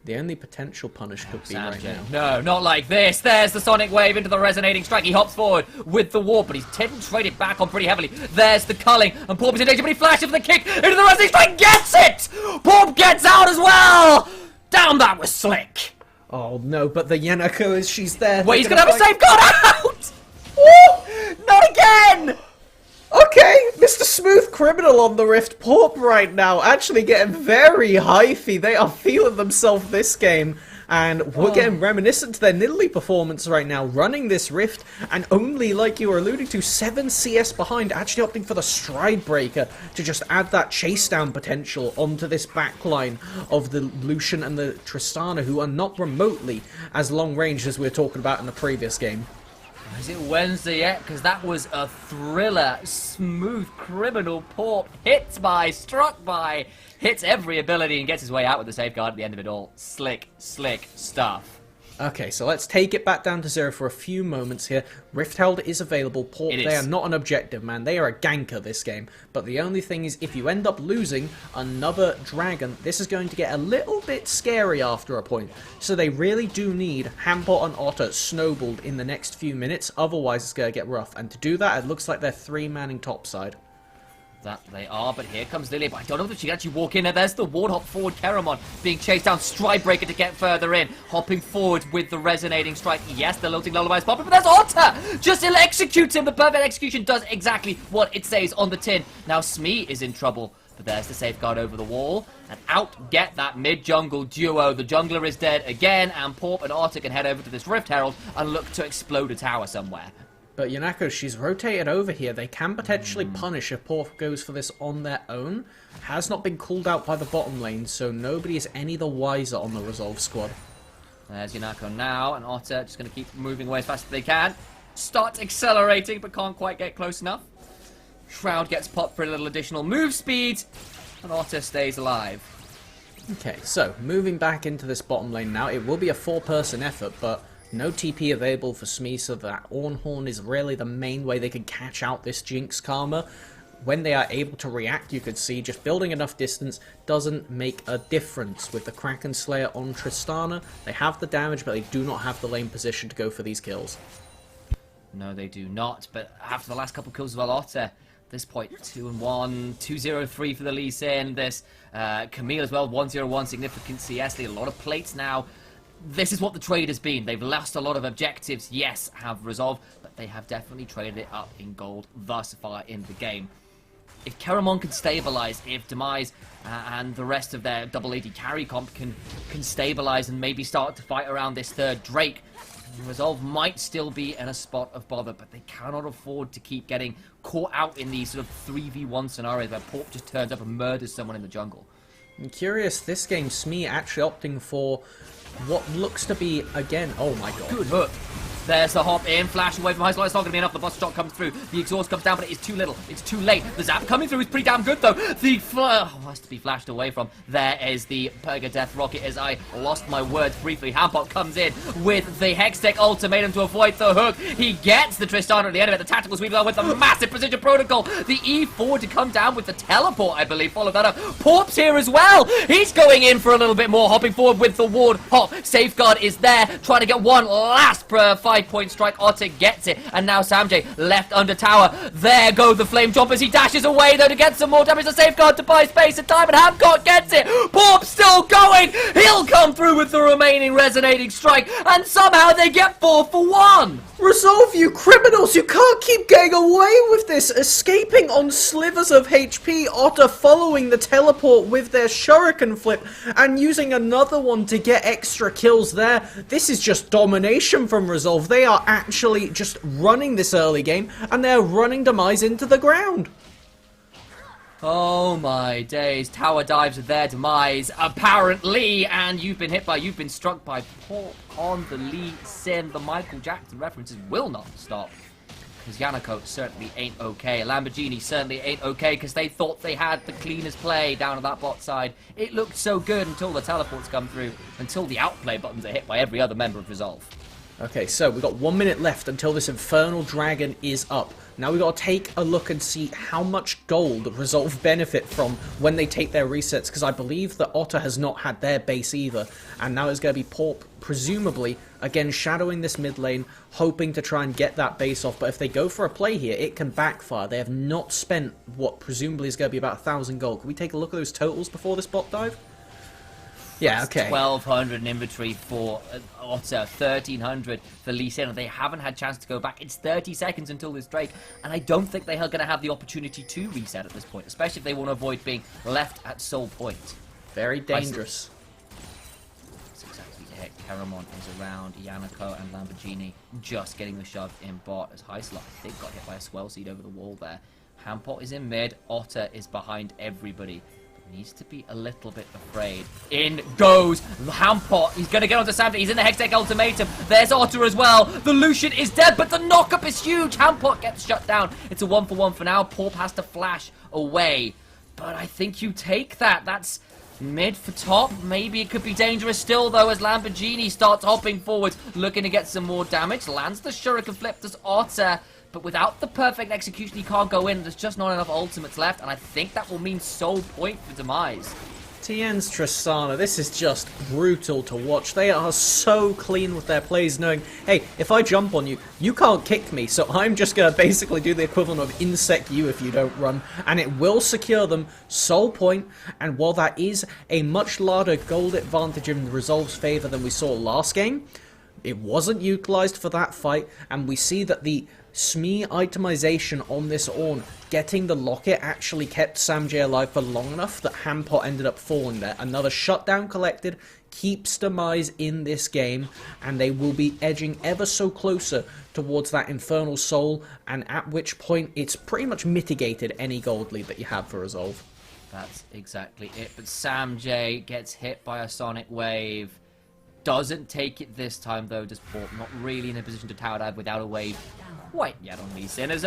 The only potential punish could be right now. No, not like this. There's the Sonic Wave into the resonating strike. He hops forward with the ward, but he's traded back on pretty heavily. There's the culling, and Porp is in danger, but he flashes for the kick into the resonating strike. Gets it! Porp gets out as well! Damn, that was slick. Oh no, but the Yanako is, she's there. Wait, he's gonna have a safeguard out! Woo! Not again! Okay, Mr. Smooth Criminal on the Rift. Porp right now actually getting very hyphy. They are feeling themselves this game. And we're getting reminiscent to their Nidalee performance right now, running this Rift, and only, like you were alluding to, 7 CS behind, actually opting for the Stride Breaker to just add that chase down potential onto this backline of the Lucian and the Tristana, who are not remotely as long range as we were talking about in the previous game. Is it Wednesday yet? Because that was a thriller. Smooth Criminal. Porp hits by, struck by, hits every ability and gets his way out with the safeguard at the end of it all. Slick, slick stuff. Okay, so let's take it back down to 0 for a few moments here. Rift Herald is available. Port, they are not an objective, man. They are a ganker this game. But the only thing is, if you end up losing another dragon, this is going to get a little bit scary after a point. So they really do need Hampot and Otter snowballed in the next few minutes. Otherwise, it's going to get rough. And to do that, it looks like they're 3-manning topside. That they are, but here comes Lily. But I don't know if she can actually walk in. And there's the ward hop forward. Keramon being chased down. Stridebreaker to get further in. Hopping forward with the resonating strike. Yes, the lilting lullaby is popping, but there's Otter! Just executes him. The perfect execution does exactly what it says on the tin. Now Smee is in trouble. But there's the safeguard over the wall. And out get that mid-jungle duo. The jungler is dead again. And Porp and Otter can head over to this Rift Herald and look to explode a tower somewhere. But Yanako, she's rotated over here. They can potentially punish if Porf goes for this on their own. Has not been called out by the bottom lane, so nobody is any the wiser on the Resolve squad. There's Yanako now, and Otter just going to keep moving away as fast as they can. Start accelerating, but can't quite get close enough. Shroud gets popped for a little additional move speed, and Otter stays alive. Okay, so moving back into this bottom lane now. It will be a 4-person effort, but no TP available for Smee, so that Ornhorn is really the main way they can catch out this Jinx Karma. When they are able to react, you could see just building enough distance doesn't make a difference. With the Kraken Slayer on Tristana, they have the damage, but they do not have the lane position to go for these kills. No, they do not, but after the last couple kills of Otter, at this point, 2-1, 2-0-3 for the Lee Sin. This Camille as well, 1-0-1, significant CS lead, a lot of plates now. This is what the trade has been. They've lost a lot of objectives, yes, have resolved, but they have definitely traded it up in gold thus far in the game. If Keramon can stabilize, if Demise and the rest of their double AD carry comp can stabilize and maybe start to fight around this third Drake, Resolve might still be in a spot of bother, but they cannot afford to keep getting caught out in these sort of 3v1 scenarios where Porp just turns up and murders someone in the jungle. I'm curious, this game, Smee actually opting for what looks to be, again, oh my god. Good hook. There's the hop in, flash away from high slot. It's not going to be enough. The boss shot comes through. The exhaust comes down, but it is too little. It's too late. The zap coming through is pretty damn good, though. The has to be flashed away from. There is the Purga Death Rocket as I lost my words briefly. Hampot comes in with the Hextech ultimatum to avoid the hook. He gets the Tristana at the end of it. The tactical sweep with the massive precision protocol. The E4 to come down with the teleport, I believe. Follow that up. Porp's here as well. He's going in for a little bit more, hopping forward with the ward hop. Safeguard is there, trying to get one last 5-point strike. Otter gets it, and now Samjay left under tower. There go the flame choppers. He dashes away though to get some more damage. The safeguard to buy space and time, and Hamcott gets it. Porp still going. He'll come through with the remaining resonating strike, and somehow they get 4 for 1. Resolve, you criminals! You can't keep getting away with this! Escaping on slivers of HP, Otter following the teleport with their shuriken flip, and using another one to get extra kills there. This is just domination from Resolve. They are actually just running this early game, and they're running Demise into the ground. Oh my days, tower dives with their Demise, apparently, and you've been struck by Porp on the Lee Sin. The Michael Jackson references will not stop, because Yanako certainly ain't okay. Lamborghini certainly ain't okay, because they thought they had the cleanest play down at that bot side. It looked so good until the teleports come through, until the outplay buttons are hit by every other member of Resolve. Okay, so we've got 1 minute left until this Infernal Dragon is up. Now we've got to take a look and see how much gold Resolve benefit from when they take their resets, because I believe that Otter has not had their base either, and now it's going to be Porp, presumably, again shadowing this mid lane, hoping to try and get that base off, but if they go for a play here, it can backfire. They have not spent what presumably is going to be about 1,000 gold. Can we take a look at those totals before this bot dive? Yeah, okay. 1,200 in inventory for Otter, 1,300 for Lee Sin. They haven't had a chance to go back. It's 30 seconds until this Drake, and I don't think they are going to have the opportunity to reset at this point, especially if they want to avoid being left at soul point. Very dangerous. That's exactly it. Keramon is around. Yanako and Lamborghini just getting the shove in bot as High Slot, I think, got hit by a swell seed over the wall there. Hampot is in mid. Otter is behind everybody. Needs to be a little bit afraid. In goes Hampot. He's going to get onto Samjay. He's in the Hextech ultimatum. There's Otter as well. The Lucian is dead, but the knockup is huge. Hampot gets shut down. It's a 1 for 1 for now. Porp has to flash away. But I think you take that. That's Mid for top, maybe it could be dangerous still though as Lamborghini starts hopping forwards, looking to get some more damage, lands the Shuriken Flip, does Otter, but without the perfect execution he can't go in, there's just not enough ultimates left, and I think that will mean soul point for Demise. TN's Tristana, this is just brutal to watch. They are so clean with their plays, knowing, hey, if I jump on you, you can't kick me, so I'm just going to basically do the equivalent of insect you if you don't run, and it will secure them soul point, and while that is a much larger gold advantage in Resolve's favour than we saw last game, it wasn't utilised for that fight, and we see that the SME itemization on this Ornn, getting the locket, actually kept Samjay alive for long enough that Hampot ended up falling there. Another shutdown collected, keeps Demise in this game, and they will be edging ever so closer towards that Infernal Soul, and at which point it's pretty much mitigated any gold lead that you have for Resolve. That's exactly it, but Samjay gets hit by a Sonic Wave. Doesn't take it this time though, does Port. Not really in a position to tower dive without a wave quite yet on these sinners.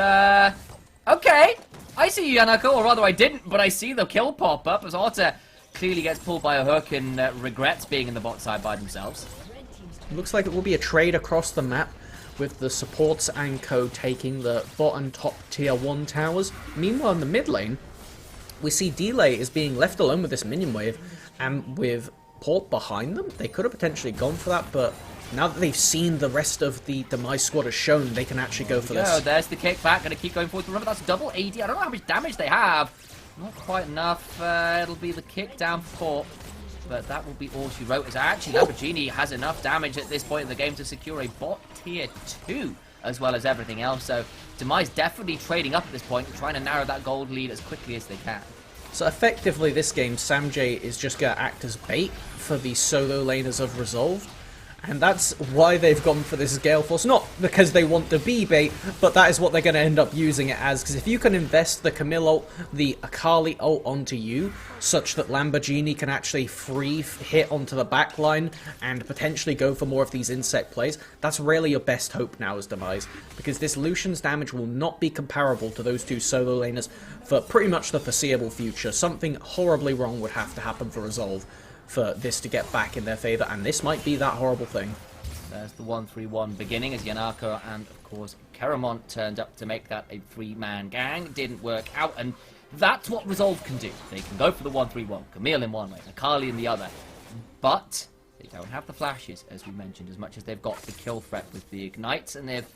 Okay, I see you, Yanako, or rather I didn't, but I see the kill pop up as Otter clearly gets pulled by a hook and regrets being in the bot side by themselves. Looks like it will be a trade across the map with the supports and co taking the bot and top tier 1 towers. Meanwhile in the mid lane, we see Delay is being left alone with this minion wave, and with Port behind them, they could have potentially gone for that, but now that they've seen the rest of the Demise squad has shown, they can actually go for this. There's the kickback, gonna keep going forward. Remember, that's double AD. I don't know how much damage they have. Not quite enough. It'll be the kick down for Port, but that will be all she wrote. Is actually Lamborghini has enough damage at this point in the game to secure a bot tier 2, as well as everything else. So Demise definitely trading up at this point, trying to narrow that gold lead as quickly as they can. So effectively this game, Samjay is just going to act as bait for the solo laners of Resolve. And that's why they've gone for this Gale Force. Not because they want to be bait, but that is what they're going to end up using it as. Because if you can invest the Camille ult, the Akali ult onto you, such that Lamborghini can actually free hit onto the backline and potentially go for more of these insect plays, that's really your best hope now as Demise. Because this Lucian's damage will not be comparable to those two solo laners for pretty much the foreseeable future. Something horribly wrong would have to happen for Resolve for this to get back in their favour, and this might be that horrible thing. There's the 1-3-1 beginning as Yanako and, of course, Keramont turned up to make that a 3-man gang. Didn't work out, and that's what Resolve can do. They can go for the 1-3-1, Camille in one way, Akali in the other, but they don't have the flashes, as we mentioned, as much as they've got the kill threat with the ignites, and they've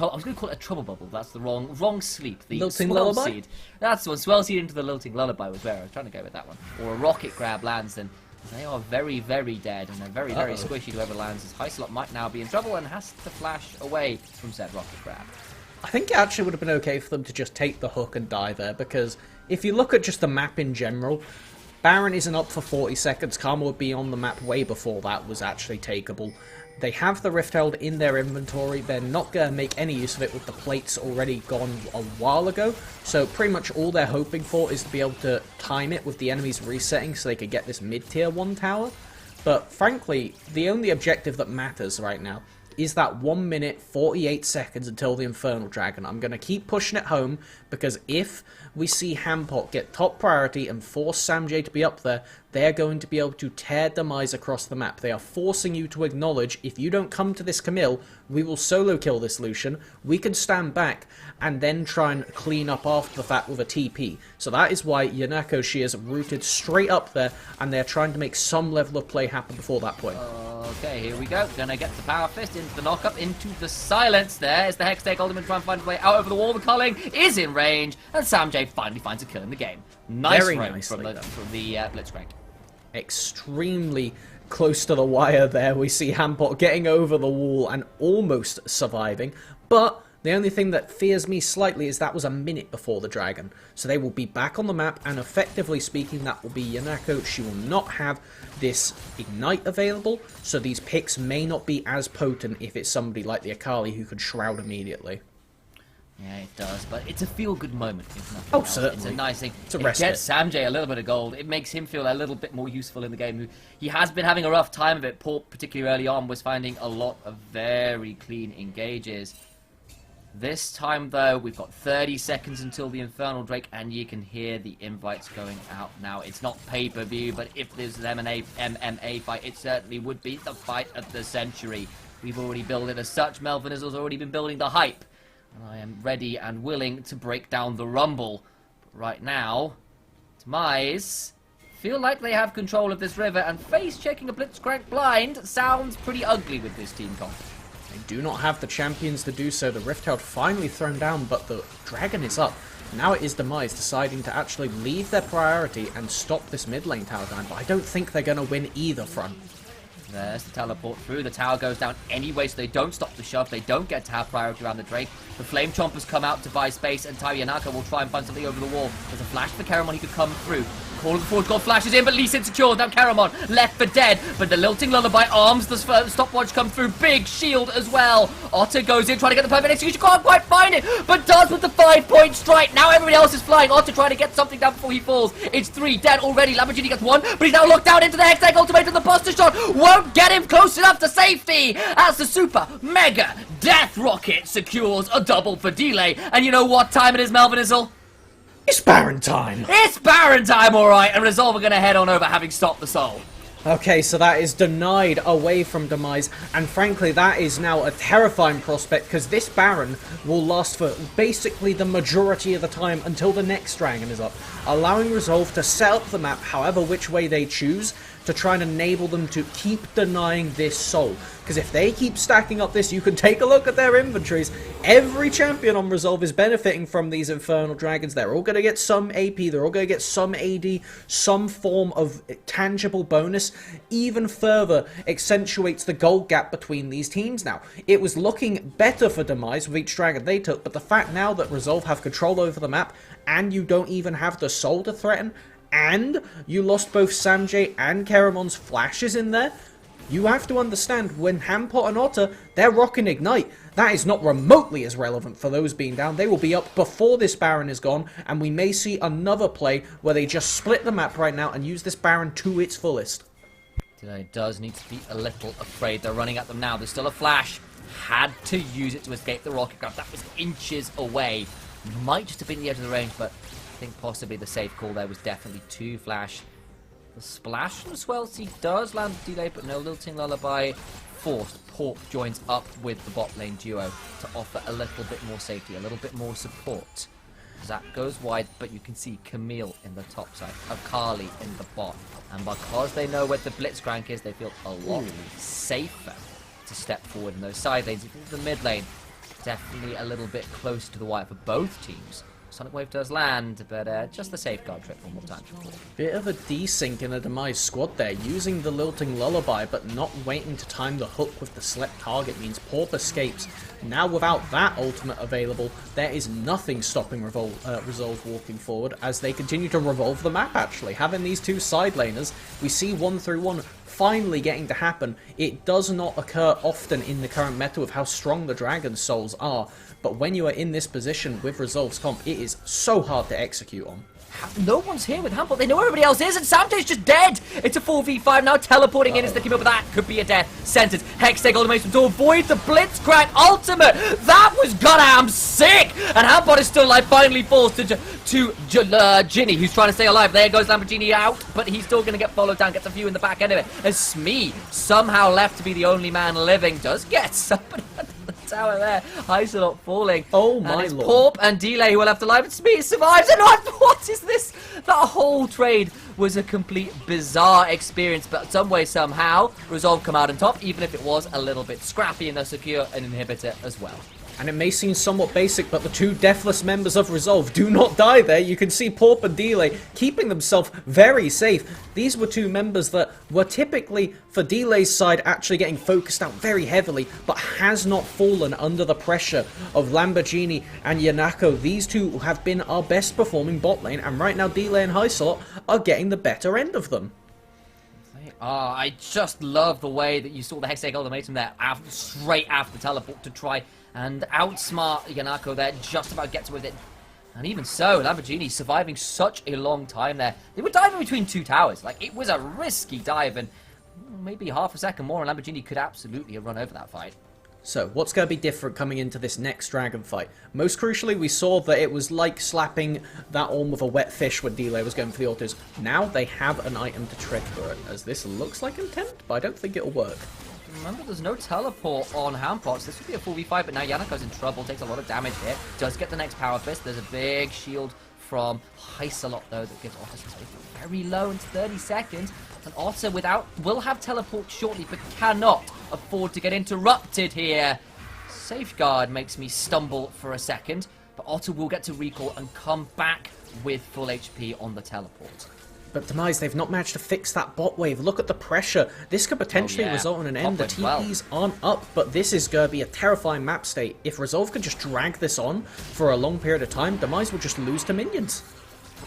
I was going to call it a trouble bubble. That's the wrong sleep. The Lilting swell lullaby? seed. That's the one. Swell seed into the lilting lullaby was where I was trying to go with that one. Or a rocket grab lands, and they are very, very dead, and they're very, very squishy to whoever lands. As Hyslop might now be in trouble and has to flash away from said rocket grab. I think it actually would have been okay for them to just take the hook and die there, because if you look at just the map in general, Baron isn't up for 40 seconds. Karma would be on the map way before that was actually takeable. They have the Rift Herald in their inventory. They're not going to make any use of it with the plates already gone a while ago. So pretty much all they're hoping for is to be able to time it with the enemies resetting so they could get this mid-tier 1 tower. But frankly, the only objective that matters right now is that 1 minute 48 seconds until the Infernal Dragon. I'm going to keep pushing it home, because if we see Hampot get top priority and force Samjay to be up there, they're going to be able to tear Demise across the map. They are forcing you to acknowledge, if you don't come to this Camille, we will solo kill this Lucian, we can stand back and then try and clean up after the fact with a TP. So that is why Yanako, she is rooted straight up there, and they're trying to make some level of play happen before that point. Okay, here we go. Gonna get the power fist into the knockup, into the silence. There's the Hextech ultimate trying to find his way out over the wall. The culling is in range, and Samjay finally finds a kill in the game. Nice roam from the Blitzcrank. Extremely close to the wire there. We see Hampot getting over the wall and almost surviving, but the only thing that fears me slightly is that was a minute before the dragon. So they will be back on the map, and effectively speaking, that will be Yanako. She will not have this ignite available, so these picks may not be as potent if it's somebody like the Akali who could shroud immediately. Yeah, it does, but it's a feel-good moment, if nothing else. Certainly. It's a nice thing. It's a it respite. gets Samjay a little bit of gold. It makes him feel a little bit more useful in the game. He has been having a rough time of it. Port, particularly early on, was finding a lot of very clean engages. This time, though, we've got 30 seconds until the Infernal Drake, and you can hear the invites going out now. It's not pay-per-view, but if there's an MMA fight, it certainly would be the fight of the century. We've already built it as such. Melvinizel's already been building the hype. And I am ready and willing to break down the rumble. But right now, Demise feel like they have control of this river, and face-checking a Blitzcrank blind sounds pretty ugly with this team comp. They do not have the champions to do so. The Rift Herald finally thrown down, but the dragon is up. Now it is Demise deciding to actually leave their priority and stop this mid lane tower down, but I don't think they're going to win either front. There's the teleport through. The tower goes down anyway, so they don't stop the shove. They don't get to have priority around the Drake. The Flame Chompers come out to buy space, and Yanaka will try and find something over the wall. There's a flash for Karamon. He could come through. Call of the Forge God flashes in, but Lee Sin secures. Now Karamon left for dead, but the Lilting Lullaby arms the stopwatch come through. Big shield as well. Otter goes in, trying to get the perfect execution. Can't quite find it, but does with the 5-point strike. Now everybody else is flying. Otter trying to get something down before he falls. It's 3 dead already. Lamborghini gets 1, but he's now locked down into the Hextech ultimate, and the Buster Shot won't get him close enough to safety as the super mega death rocket secures a double for delay. And you know what time it is, Melvinizel? It's Baron time! It's Baron time, alright, and Resolve are going to head on over, having stopped the soul. Okay, so that is denied away from Demise, and frankly that is now a terrifying prospect, because this Baron will last for basically the majority of the time until the next dragon is up, allowing Resolve to set up the map however which way they choose to try and enable them to keep denying this soul. Because if they keep stacking up this, you can take a look at their inventories. Every champion on Resolve is benefiting from these Infernal Dragons. They're all going to get some AP, they're all going to get some AD, some form of tangible bonus. Even further accentuates the gold gap between these teams now. It was looking better for Demise with each dragon they took, but the fact now that Resolve have control over the map, and you don't even have the soul to threaten, and you lost both Samjay and Keramon's flashes in there, you have to understand when Hampot and Otter, they're rocking Ignite. That is not remotely as relevant for those being down. They will be up before this Baron is gone, and we may see another play where they just split the map right now and use this Baron to its fullest. Delay does need to be a little afraid. They're running at them now. There's still a flash. Had to use it to escape the rocket grab. That was inches away. Might just have been the edge of the range, but I think possibly the safe call there was definitely too flash. The splash from Swelty does land the delay, but no Lilting Lullaby forced. Porp joins up with the bot lane duo to offer a little bit more safety, a little bit more support. Zap goes wide, but you can see Camille in the top side, Akali in the bot. And because they know where the Blitzcrank is, they feel a lot safer to step forward in those side lanes. If it's the mid lane, definitely a little bit closer to the wire for both teams. Sonic Wave does land, but just the safeguard trick one more time. Bit of a desync in the Demise squad there, using the Lilting Lullaby, but not waiting to time the hook with the select target means Porp escapes. Now without that ultimate available, there is nothing stopping Resolve walking forward as they continue to revolve the map actually. Having these two side laners, we see 1-3-1 finally getting to happen. It does not occur often in the current meta with how strong the Dragon Souls are, but when you are in this position with Resolve's comp, it is so hard to execute on. No one's here with Hampel. They know where everybody else is, and Samjay's just dead. It's a 4v5 now, teleporting in as they come up with that. Could be a death sentence. Hextech ultimate to avoid the Blitzcrank ultimate. That was goddamn sick. And Hampel is still alive, finally falls to Ginny, who's trying to stay alive. There goes Lamborghini out, but he's still going to get followed down, gets a few in the back end of it. As Smee, somehow left to be the only man living, does get somebody tower there. Isolot falling. Oh my and it's lord. Porp and Delay who are left alive, and Smee survives. And what is this? That whole trade was a complete bizarre experience, but some way, somehow, Resolve come out on top, even if it was a little bit scrappy, and they secure an inhibitor as well. And it may seem somewhat basic, but the two deathless members of Resolve do not die there. You can see Porp and Delay keeping themselves very safe. These were two members that were typically, for Delay's side, actually getting focused out very heavily, but has not fallen under the pressure of Lamborghini and Yanako. These two have been our best performing bot lane, and right now Delay and Highslot are getting the better end of them. I just love the way that you saw the Hextech ultimatum there, straight after the teleport to try and outsmart Yanako there, just about gets with it. And even so, Lamborghini surviving such a long time there. They were diving between two towers. Like, it was a risky dive, and maybe half a second more, and Lamborghini could absolutely have run over that fight. So, what's going to be different coming into this next dragon fight? Most crucially, we saw that it was like slapping that orm with a wet fish when Delay was going for the autos. Now they have an item to trigger it, as this looks like intent, but I don't think it'll work. Remember, there's no teleport on Handpots. This would be a 4v5, but now Yanako's in trouble, takes a lot of damage here. Does get the next Power Fist. There's a big shield from Heiselot, though, that gives Otter some space. Very low into 30 seconds. And Otter will have teleport shortly, but cannot afford to get interrupted here. Safeguard makes me stumble for a second, but Otter will get to recall and come back with full HP on the teleport. But Demise, they've not managed to fix that bot wave. Look at the pressure. This could potentially result in an end. The TPs aren't up, but this is going to be a terrifying map state. If Resolve can just drag this on for a long period of time, Demise will just lose to minions.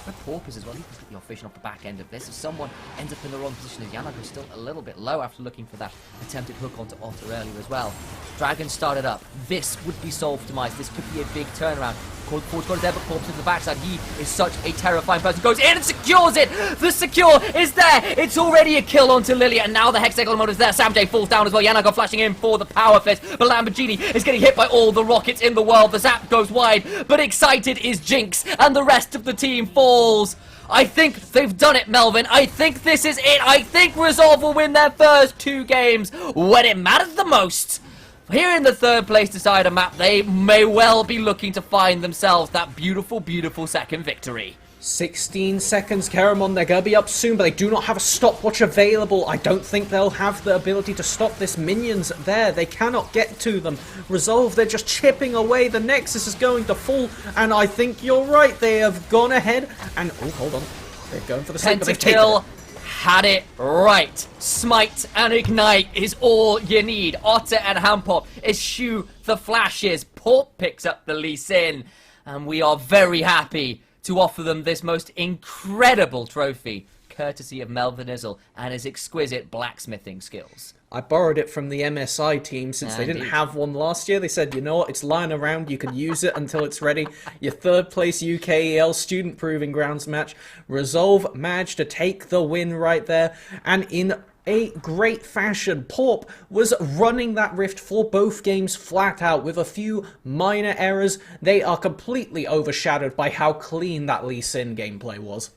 The Porpoise as well, he can put your vision off the back end of this. If someone ends up in the wrong position, Yanako's still a little bit low after looking for that attempted hook onto Otter earlier as well. Dragon started up. This would be solved, Demise. This could be a big turnaround. Forward got his there, but Corpse to the backside. He is such a terrifying person. Goes in and secures it. The secure is there. It's already a kill onto Lilia, and now the hexagonal mode is there. Samjay falls down as well. Yanako flashing in for the power fist, but Lamborghini is getting hit by all the rockets in the world. The zap goes wide, but excited is Jinx, and the rest of the team falls. I think they've done it, Melvin. I think this is it. I think Resolve will win their first 2 games when it matters the most. Here in the third place decider map, they may well be looking to find themselves that beautiful, beautiful second victory. 16 seconds, Keramon. They're going to be up soon, but they do not have a stopwatch available. I don't think they'll have the ability to stop this. Minions there. They cannot get to them. Resolve, they're just chipping away. The Nexus is going to fall, and I think you're right. They have gone ahead, and... oh, hold on. They're going for the same, but they've taken it. Had it right. Smite and Ignite is all you need. Otter and Handpop eschew the flashes. Port picks up the Lee Sin. And we are very happy to offer them this most incredible trophy, courtesy of Melvin Izzle and his exquisite blacksmithing skills. I borrowed it from the MSI team since they didn't have one last year. They said, you know what, it's lying around, you can use it until it's ready. Your third place UKEL Student Proving Grounds match. Resolve managed to take the win right there, and in a great fashion. Porp was running that rift for both games flat out with a few minor errors. They are completely overshadowed by how clean that Lee Sin gameplay was.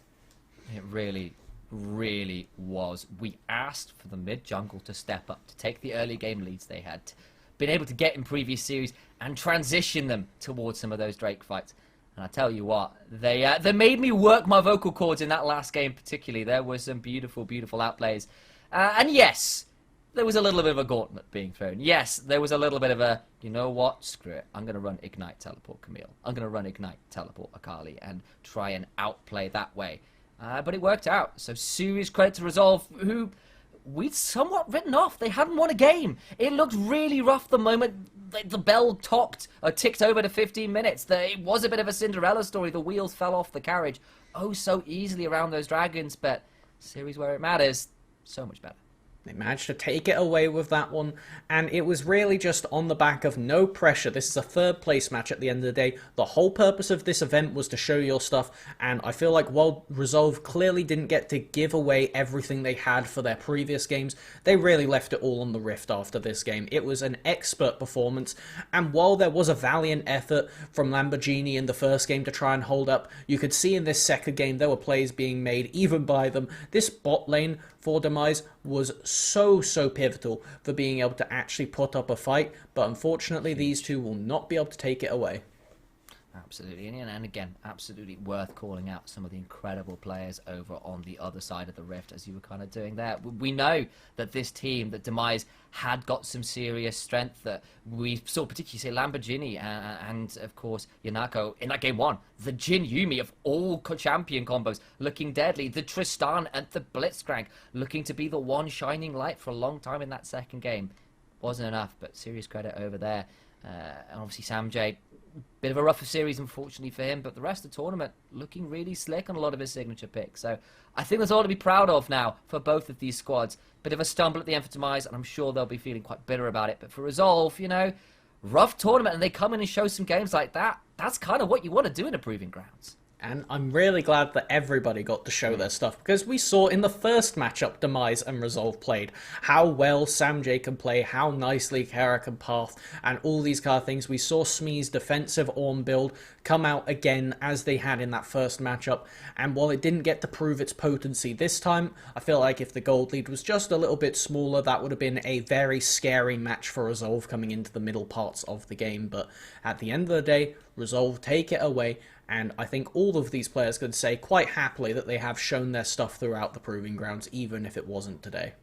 It really was. We asked for the mid jungle to step up, to take the early game leads they had been able to get in previous series and transition them towards some of those Drake fights. And I tell you what, they made me work my vocal cords in that last game particularly. There were some beautiful, beautiful outplays. And yes, there was a little bit of a gauntlet being thrown. Yes, there was a little bit of a, you know what, screw it. I'm going to run Ignite Teleport Camille. I'm going to run Ignite Teleport Akali and try and outplay that way. But it worked out. So serious credit to Resolve, who we'd somewhat written off. They hadn't won a game. It looked really rough the moment the bell ticked over to 15 minutes. It was a bit of a Cinderella story. The wheels fell off the carriage oh so easily around those dragons. But series where it matters, so much better. They managed to take it away with that one, and it was really just on the back of no pressure. This is a third place match at the end of the day. The whole purpose of this event was to show your stuff, and I feel like while Resolve clearly didn't get to give away everything they had for their previous games, they really left it all on the Rift after this game. It was an expert performance, and while there was a valiant effort from Lamborghini in the first game to try and hold up, you could see in this second game there were plays being made even by them. This bot lane for Demise was so pivotal for being able to actually put up a fight, but unfortunately these two will not be able to take it away. Absolutely, and again, absolutely worth calling out some of the incredible players over on the other side of the Rift, as you were kind of doing there. We know that this team, that Demise, had got some serious strength. That we saw, particularly, say, Lamborghini and of course, Yanako in that game one. The Jin Yumi of all champion combos looking deadly. The Tristan and the Blitzcrank looking to be the one shining light for a long time in that second game. Wasn't enough, but serious credit over there. And obviously, Samjay, bit of a rougher series, unfortunately, for him, but the rest of the tournament looking really slick on a lot of his signature picks. So I think there's all to be proud of now for both of these squads. Bit of a stumble at the end for Demise, and I'm sure they'll be feeling quite bitter about it. But for Resolve, you know, rough tournament, and they come in and show some games like that. That's kind of what you want to do in a Proving Grounds. And I'm really glad that everybody got to show their stuff, because we saw in the first matchup Demise and Resolve played how well Sam J can play, how nicely Kara can path, and all these kind of things. We saw Smee's defensive Ornn build come out again as they had in that first matchup, and while it didn't get to prove its potency this time, I feel like if the gold lead was just a little bit smaller, that would have been a very scary match for Resolve coming into the middle parts of the game. But at the end of the day, Resolve take it away, and I think all of these players could say quite happily that they have shown their stuff throughout the Proving Grounds, even if it wasn't today.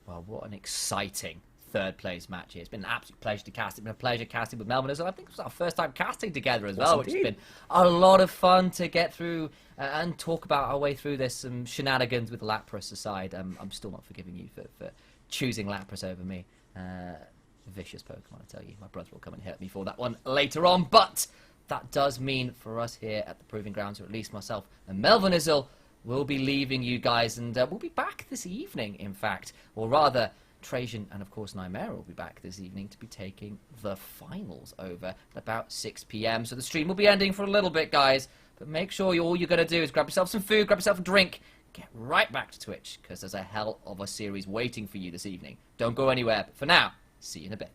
Well, what an exciting third place match here. It's been an absolute pleasure to cast. It's been a pleasure casting with Melvin as well. I think it was our first time casting together as well, which has been a lot of fun to get through and talk about our way through this. Some shenanigans with Lapras aside. I'm still not forgiving you for choosing Lapras over me. Vicious Pokemon, I tell you. My brother will come and hurt me for that one later on, but that does mean for us here at the Proving Grounds, or at least myself and Melvin Izzle, we'll be leaving you guys, and we'll be back this evening, in fact. Or rather, Trajan and, of course, Nymera will be back this evening to be taking the finals over at about 6 p.m. So the stream will be ending for a little bit, guys. But make sure all you're going to do is grab yourself some food, grab yourself a drink, get right back to Twitch, because there's a hell of a series waiting for you this evening. Don't go anywhere. But for now, see you in a bit.